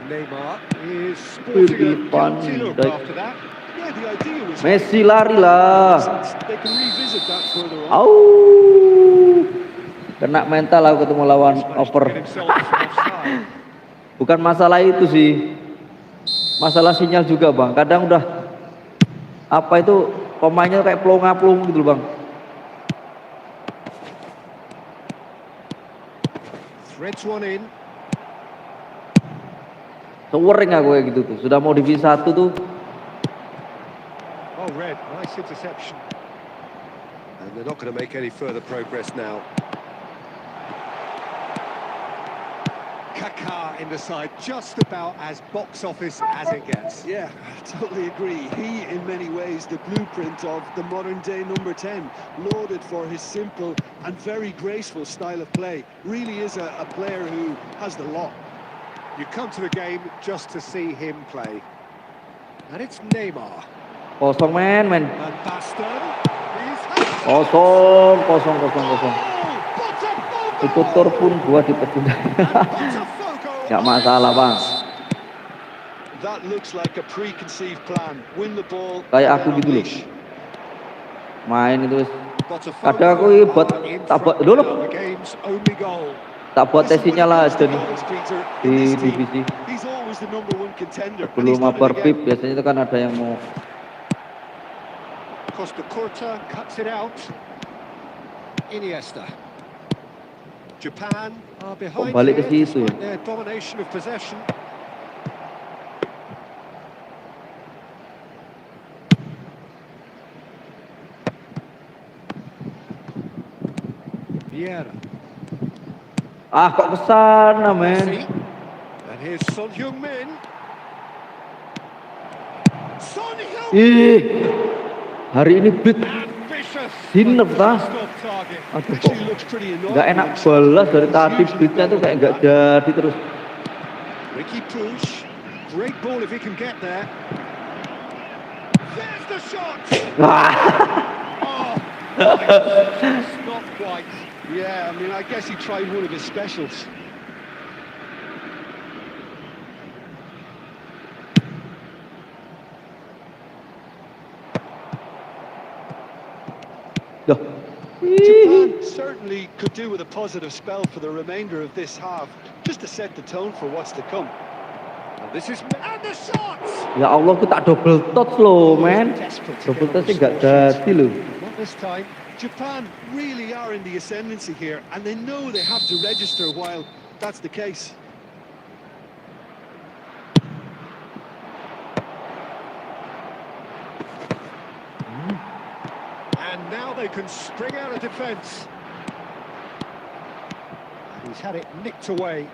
Neymar is sporting a guilty look after that. Yeah, the idea was Messi lari lah. they can revisit that further on. Au. Kena mental aku ketemu lawan over. Bukan masalah itu sih, masalah sinyal juga Bang. Kadang udah apa itu pemainnya kayak pelonga-pelong gitu Bang. Threads one in. Sewering aku kayak gitu tuh. Sudah mau divisi 1 tuh. Oh, Red, nice interception. And they're not going to make any further progress now. Kaká in the side, just about as box office as it gets. Yeah, I totally agree. He, in many ways, the blueprint of the modern-day number 10, lauded for his simple and very graceful style of play. Really is a player who has the lot. You come to the game just to see him play. And it's Neymar. Kosong men. Van Basten. Kosong. Itu tur pun gua dipecundang. Nggak masalah bang. That looks like a preconceived plan. Win the ball. Kayak aku gitu loh. Main itu kadang aku buat tak buat tesinya lah aja nih di divisi. Belum mabar pip biasanya itu kan ada yang mau. Costa Curta cuts it out. Iniesta. Japan are behind balik ke situ ya. their domination of possession. Vieira. Kok kesana men. And here's Son Heung-min. Son Heung-min. Ih, hari ini beat dinner tah. Aduh kok nggak enak balas dari tadi beatnya tuh kayak nggak jadi terus. Ricky Push, great ball if he can get there. There's the shot. Oh, not quite. Yeah, I mean, I guess he tried one of his specials. Japan certainly could do with a positive spell for the remainder of this half, just to set the tone for what's to come. And this is and the shots. Ya Allah, aku tak double touch loh, men. Double touch sih nggak jadi loh. Not this time. Japan really are in the ascendancy here, and they know they have to register while that's the case. And now they can spring out of defence. He's had it nicked away.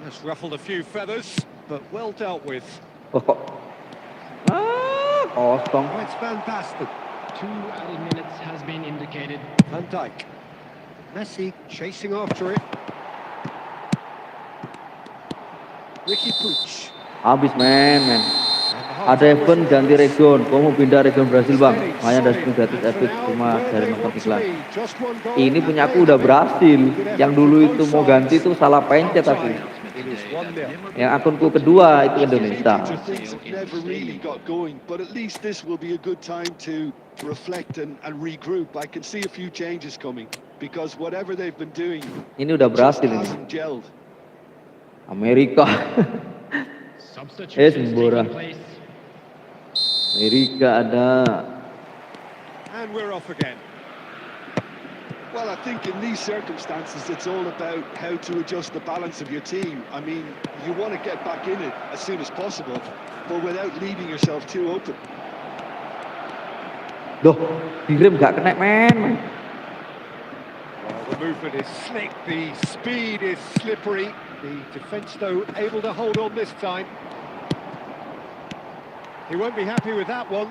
That's ruffled a few feathers, but well dealt with. Kosong. Oh, it's Van Basten. 2 added minutes has been indicated. Van Dijk. Messi chasing after it. Ricky Puig. Habis men. Ada event ganti region, gua mau pindah region Brasil bang. Makanya ada spin gratis epic cuma dari nonton iklan. Ini punya aku udah berhasil. Yang dulu itu mau ganti tuh salah pencet aku. Yang akunku kedua itu Indonesia. But at least this will be a good time to reflect and regroup. I can see a few changes coming because whatever they've been doing, ini udah berhasil ini. Amerika. Sembora. Amerika ada. And we're off again. Well, I think in these circumstances, it's all about how to adjust the balance of your team. I mean, you want to get back in it as soon as possible, but without leaving yourself too open. Duh, dirim gak kena men. Well, the movement is slick, the speed is slippery. The defence, though, able to hold on this time. He won't be happy with that one.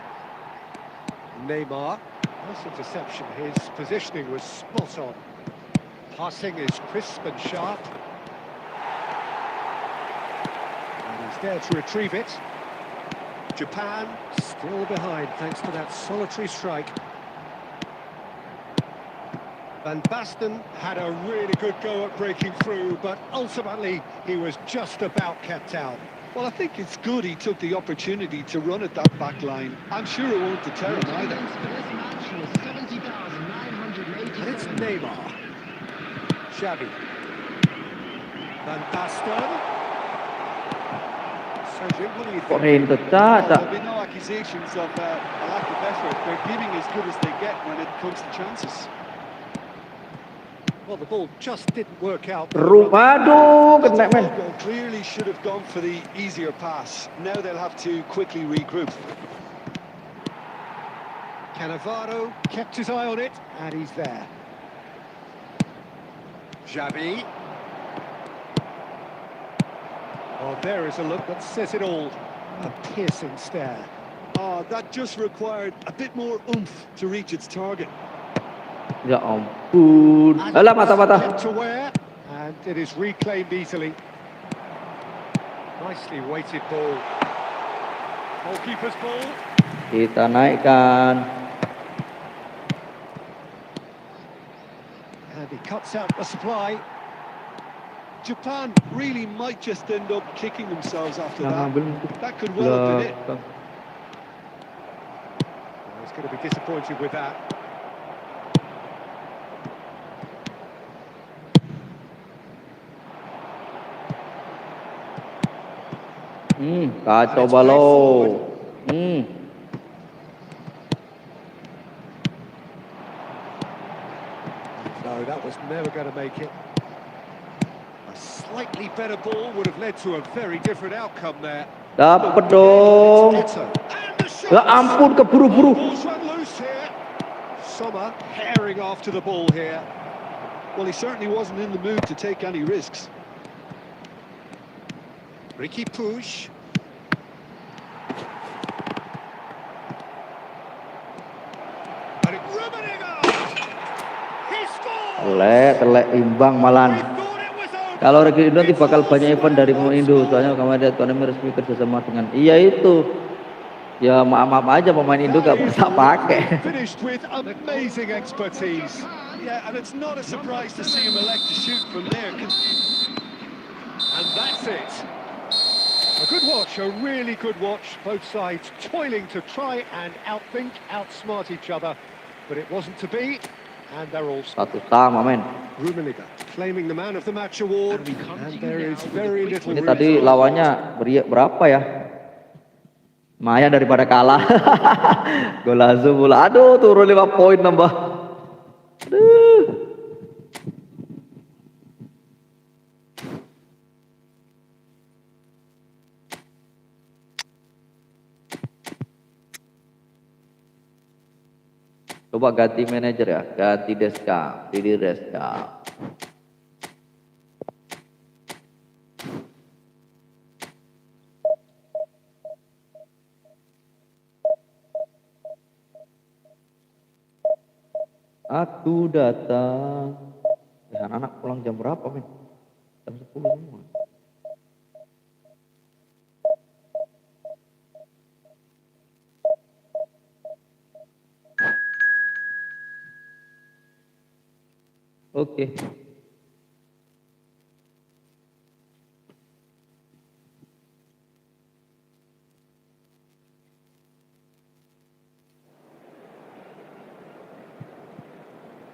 Neymar. Nice interception. His positioning was spot on. Passing is crisp and sharp. And he's there to retrieve it. Japan still behind thanks to that solitary strike. Van Basten had a really good go at breaking through, but ultimately he was just about kept out. Well, I think it's good he took the opportunity to run at that back line. I'm sure it won't deter him either. And it's Neymar. Xavi. Van Basten. Sergio, what do you think? There'll be no accusations of a lack of effort. They're giving as good as they get when it comes to chances. Well, the ball just didn't work out. Aduh, kena men. Clearly should have gone for the easier pass. Now they'll have to quickly regroup. Cannavaro kept his eye on it, and he's there. Xavi. Oh, there is a look that says it all. A piercing stare. Oh, that just required a bit more oomph to reach its target. Ya ampun. Alah, mata-mata. Kept aware, and it is reclaimed easily. Nicely weighted ball. Goalkeeper's ball. Kita naikkan. And he cuts out the supply. Japan really might just end up kicking themselves after Nah, that. That could well have been it. He's going to be disappointed with that. Kacau balau. No, that was never going to make it. A slightly better ball would have led to a very different outcome there. Dapat dong. Ya ampun, keburu-buru. Ball's run loose here. Sommer herring after the ball here. Well, he certainly wasn't in the mood to take any risks. Ricky Puig. Telek imbang malan. Kalau Reggae Indo nanti bakal banyak event dari pemain Indo, soalnya kemarin Xiaomi resmi kerjasama dengan. Iya itu. Ya maaf aja pemain Indo gak bisa pakai. Finished with amazing expertise. Yeah, and it's not a surprise to see him elect to shoot from there. And that's it. A good watch, a really good watch. Both sides toiling to try and outthink, outsmart each other. But it wasn't to be, and they're all Satu sama men. Rummenigge claiming the man of the match award, and there is very little Ini room tadi for- lawannya berapa ya? Maya daripada kalah. Gol langsung pula. Aduh, turun 5 poin nambah. Aduh. Coba ganti manajer ya, ganti Deska, pilih Deska. Aku datang. Anak-anak pulang jam berapa, men? Jam 10 semua. Oke.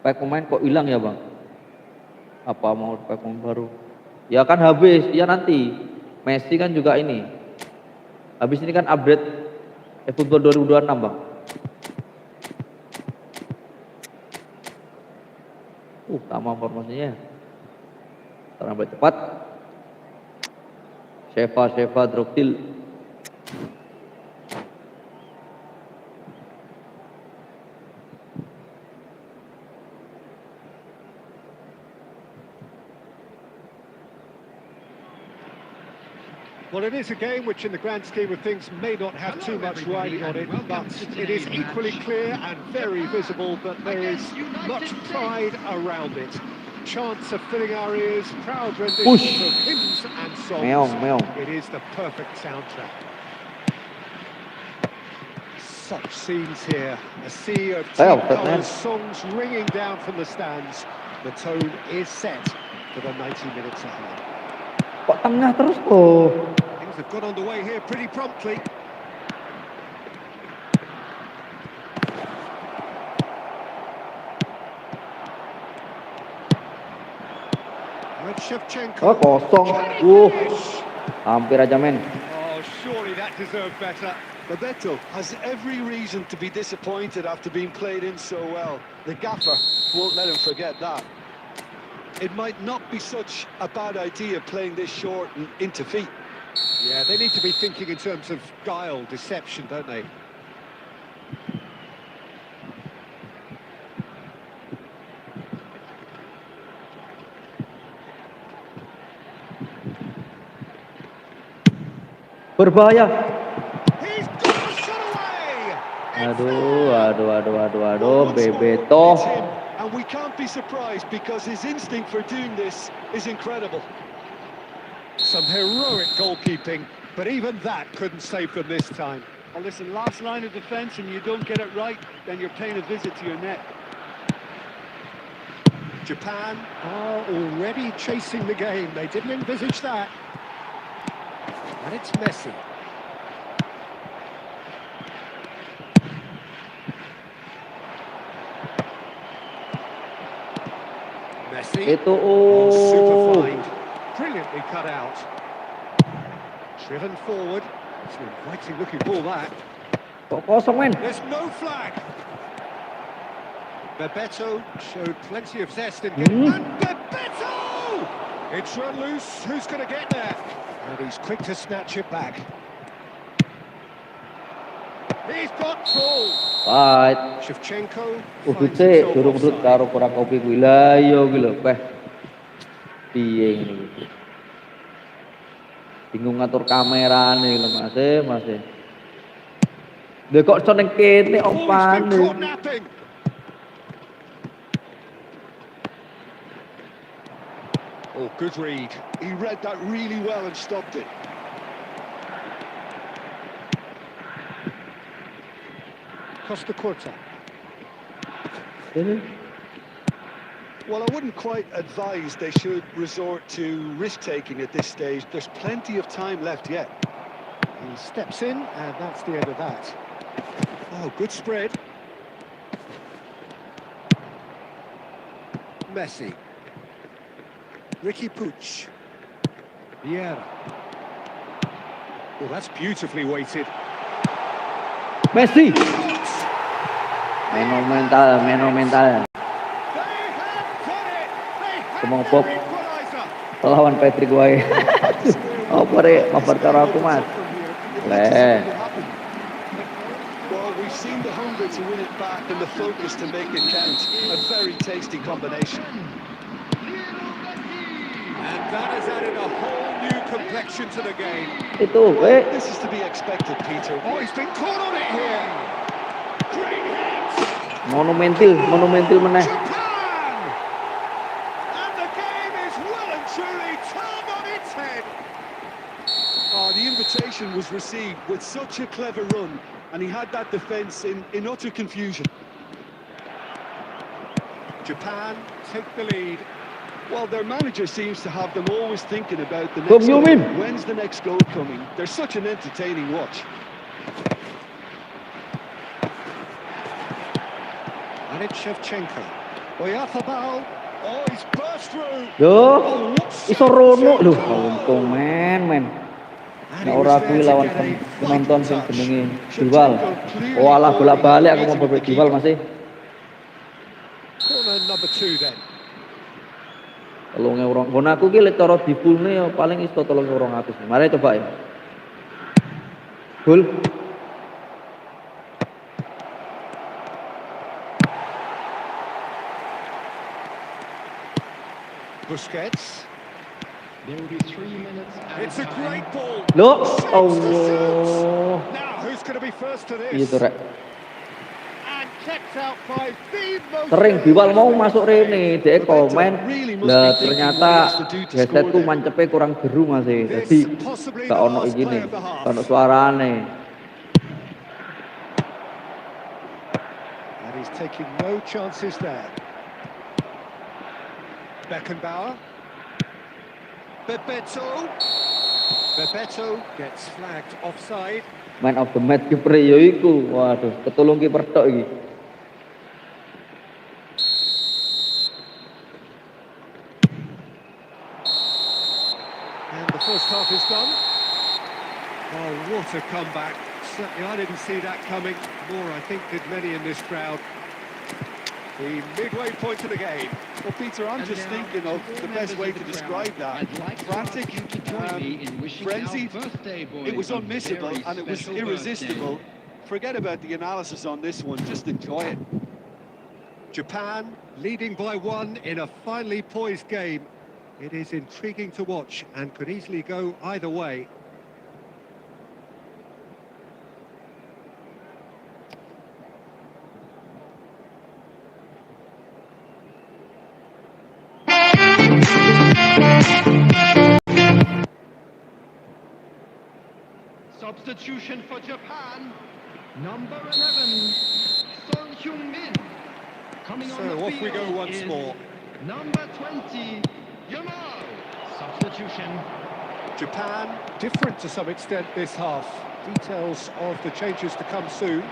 Pack pemain kok hilang ya bang? Apa mau pack pemain baru? Ya kan habis, ya nanti. Messi kan juga ini. Habis ini kan update eFootball 2026 bang. Sama formasinya. Terlambat cepat. Sheva Droptil. Well, it is a game which, in the grand scheme of things, may not have too much riding on it, but it is equally clear and very visible that there is much pride around it. Chants of filling our ears, proud renditions of hymns and songs. Meong. It is the perfect soundtrack. Such scenes here, a sea of team colours, songs ringing down from the stands. The tone is set for the 90 minutes ahead. Kok tengah terus tuh? Things have got underway here pretty promptly. Shevchenko. Oh kosong. Hampir aja men. Oh, surely that deserved better. Bebeto has every reason to be disappointed after being played in so well. The gaffer won't let him forget that. It might not be such a bad idea playing this short and into feet. Yeah, they need to be thinking in terms of guile, deception, don't they? Berbahaya. He's got the shot away. Aduh, Bebeto. It's him, and we can't be surprised because his instinct for doing this is incredible. Some heroic goalkeeping, but even that couldn't save them this time. Well, listen, last line of defence and you don't get it right, then you're paying a visit to your net. Japan are already chasing the game. They didn't envisage that. And it's Messi. Messi. Itu Super find. Brilliantly cut out. Driven forward. It's an inviting looking ball that. kok kosong, men. There's no flag. Bebeto showed plenty of zest in getting and Bebeto! It's run loose. Who's going to get there? And he's quick to snatch it back. He's got goal. Right. Shevchenko. Udut sih, durung udut karo kurang kopi kuwi. Lah iya kuwi lho, Peh. Piye ngene iki? Bingung ngatur kamerane lho, Mas. Lha kok iso ning kene opane. Napping. Oh, good read. He read that really well and stopped it. Costa Curta. Well, I wouldn't quite advise they should resort to risk-taking at this stage. There's plenty of time left yet. He steps in, and that's the end of that. Oh, good spread. Messi. Ricky Puig. Vieira. Oh, that's beautifully weighted. Messi. Monumental. They have got it! They Semong have Bob. their equaliser! Lawan Patrick wae. Apa rek mabar karo aku, Mas? Le. Well, we've seen the hunger to win it back and the focus to make it count. A very tasty combination. And that has added a whole new complexion to the game. Itu, This is to be expected, Peter. Oh, he's been caught on it here! Great hit! monumental meneh. Japan! And the game is well and truly turned on its head. Oh, the invitation was received with such a clever run, and he had that defence in utter confusion. Japan take the lead. Well, their manager seems to have them always thinking about the Come, next goal. Yumin. When's the next goal coming? They're such an entertaining watch. And it's Shevchenko. Oyarzabal. Oh, he's burst through. Yo, iso rono lho. Untung men. And Nek he ora was kuwi there to lawan get a penonton sing fighting touch. jenenge Diwal. Oh alah bolak-balik aku mau bebek Diwal masih. Corner number 2 then. 3.000. Nggon aku ki lek cara dibulne ya paling iso 3.200. Mari coba ya. Bul. Busquets. There will be 3 minutes. It's a great ball. Loh, Shoots the Allah. shot. Now, who's going to be first to this? Gitu rek. And kept out by the most. Sering Diwal mau masuk rene, dhek komen. Lah ternyata headsetku mancepe kurang jeru masih. Jadi gak ono ikine, gak ono suarane. And he's taking no chances there. Beckenbauer. Bebeto gets flagged offside. Man of the match kiper ya iku. Waduh, ketulung kiper tok iki. And the first half is done. Oh, what a comeback. Certainly I didn't see that coming. Nor I think did many in this crowd. The midway point of the game. Well, Peter, I'm just thinking of the best way to describe that. Frantic, frenzied, it was unmissable and it was irresistible. Forget about the analysis on this one, just enjoy it. Japan leading by 1 in a finely poised game. It is intriguing to watch and could easily go either way. Substitution for Japan. Number 11, Son Heung-min. Coming on the So off field we go once is more. number 20, Yamal. Substitution. Japan, different to some extent this half. Details of the changes to come soon.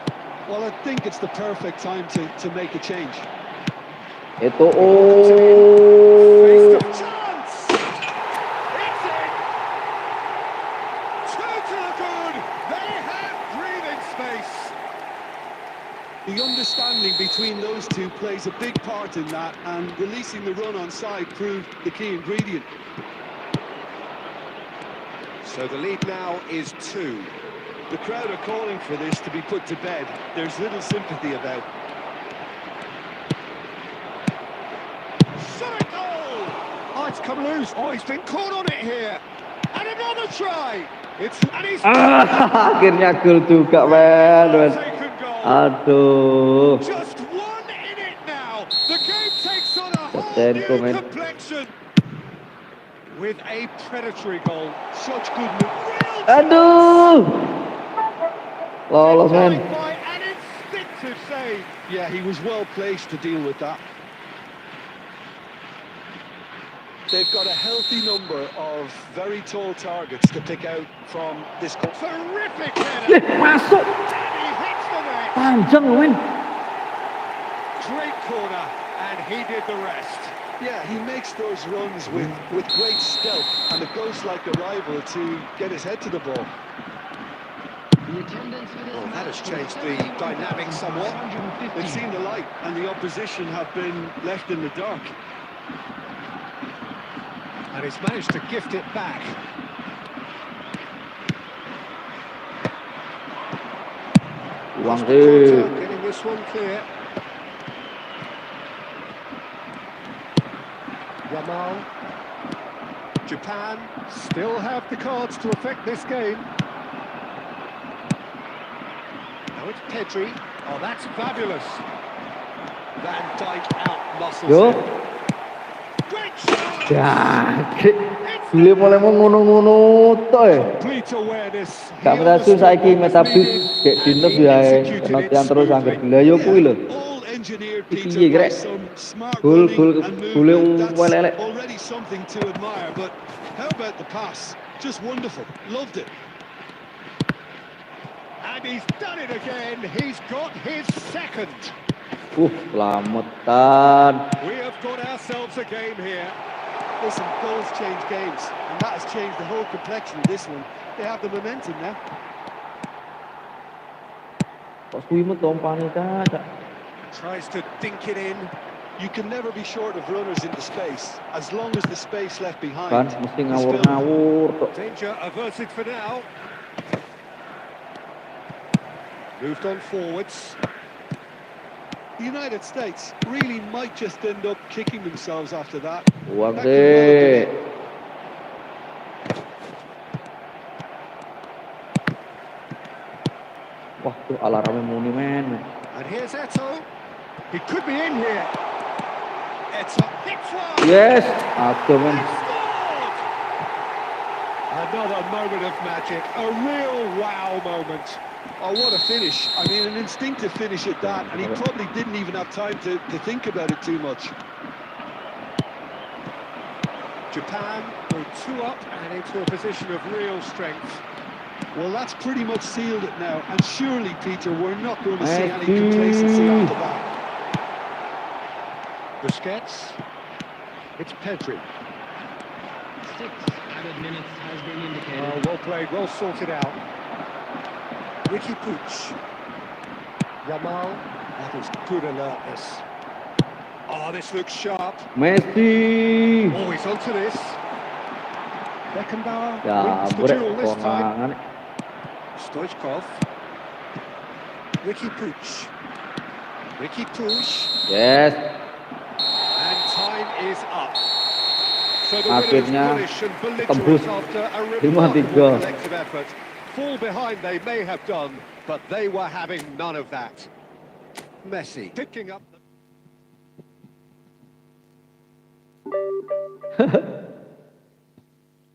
Well, I think it's the perfect time to make a change. Itu Faced a chance! It's in! Two to the good! They have breathing space! The understanding between those two plays a big part in that, and releasing the run on side proved the key ingredient. So the lead now is 2. The crowd are calling for this to be put to bed. There's little sympathy about. Shot it goal! Oh, it's come loose. Oh, he's been caught on it here. And another try! And he's akhirnya gol juga, men. taken goal. Aduh. Just one in it now. The game takes on a whole Tenko, new man. complexion. With a predatory goal. Such good move. Aduh. Lolos, men. By an instinctive save. Yeah, he was well placed to deal with that. They've got a healthy number of very tall targets to pick out from this. Terrific header. Masuk. And he hits the net. Panjang, men. Great corner. And he did the rest. Yeah, he makes those runs with great stealth and a ghost-like arrival to get his head to the ball. The attendance for this Well, that has match changed was the dynamic somewhat. 31,650. They've seen the light, and the opposition have been left in the dark. And he's managed to gift it back. Uang Getting this one clear. Yamal. Japan still have the cards to affect this game. Now it's Pedri. Oh, that's fabulous. Van Dijk out-muscles Yo. him. Great shot! Ya, beli mulai mau ngono-ngono tok e. Complete awareness. Gak berhasil saiki metabit gek dinep ya penaltian terus anggap gila yo kuwi lho. All engineered Iki Peter by grek. some smart Gol running and gole movement. welele. That's already something to admire, but how about the pass? Just wonderful. Loved it. And he's done it again. He's got his second. Selamatan. We have got ourselves a game here. Listen, goals change games, and that has changed the whole complexion of this one. They have the momentum now. Kok kuwi metompane Cak? Tries to dink it in. You can never be short of runners into space, as long as the space left Kan behind mesti is filled. ngawur-ngawur tok. Danger averted for now. Moved on forwards. The United States really might just end up kicking themselves after that. Uang That could well have deh. been it. Wah, tuh alarmnya muni, men. And here's Eto. He could be in here. Eto hits one. Yes, aduh, men. Scored! Another moment of magic. A real wow moment. Oh, what a finish. I mean, an instinctive finish at that, and he probably didn't even have time to think about it too much. Japan go 2 up and into a position of real strength. Well, that's pretty much sealed it now, and surely, Peter, we're not going to see any complacency after that. Busquets. It's Pedri. 6 added minutes has been indicated. Well played, well sorted out. Ricky Puig. Yamal. That is good alertness. Oh, this looks sharp. Messi. Oh, he's onto this. Beckenbauer Ya, wins the brek duel this time. konangan. Stoichkov. Ricky Puig. Ricky Puig. Yes. And time is up. So the Akhirnya winners bullish and tembus belligerent after a 5-3. remarkable collective effort. Fall behind they may have done, but they were having none of that. Messi picking up.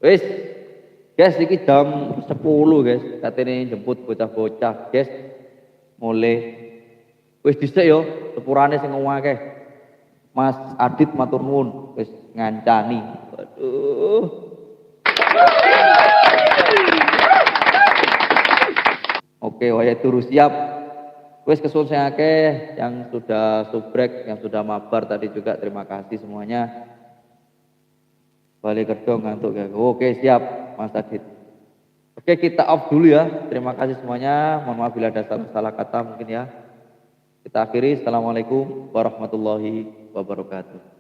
Wis, Guys, iki jam 10 guys. Katene jemput bocah-bocah, guys. Mulai wis dhisik yo, sepurane sing ngomongake. Mas Adit matur nuwun wis ngancani. Waduh. Oke, waya turu siap. Wis kesuwun sing akeh yang sudah subrek, yang sudah mabar tadi juga terima kasih semuanya. Balik kerja ngantuk ya. Oke, siap Mas Adit. Oke, kita off dulu ya. Terima kasih semuanya. Mohon maaf bila ada salah kata mungkin ya. Kita akhiri. Assalamualaikum warahmatullahi wabarakatuh.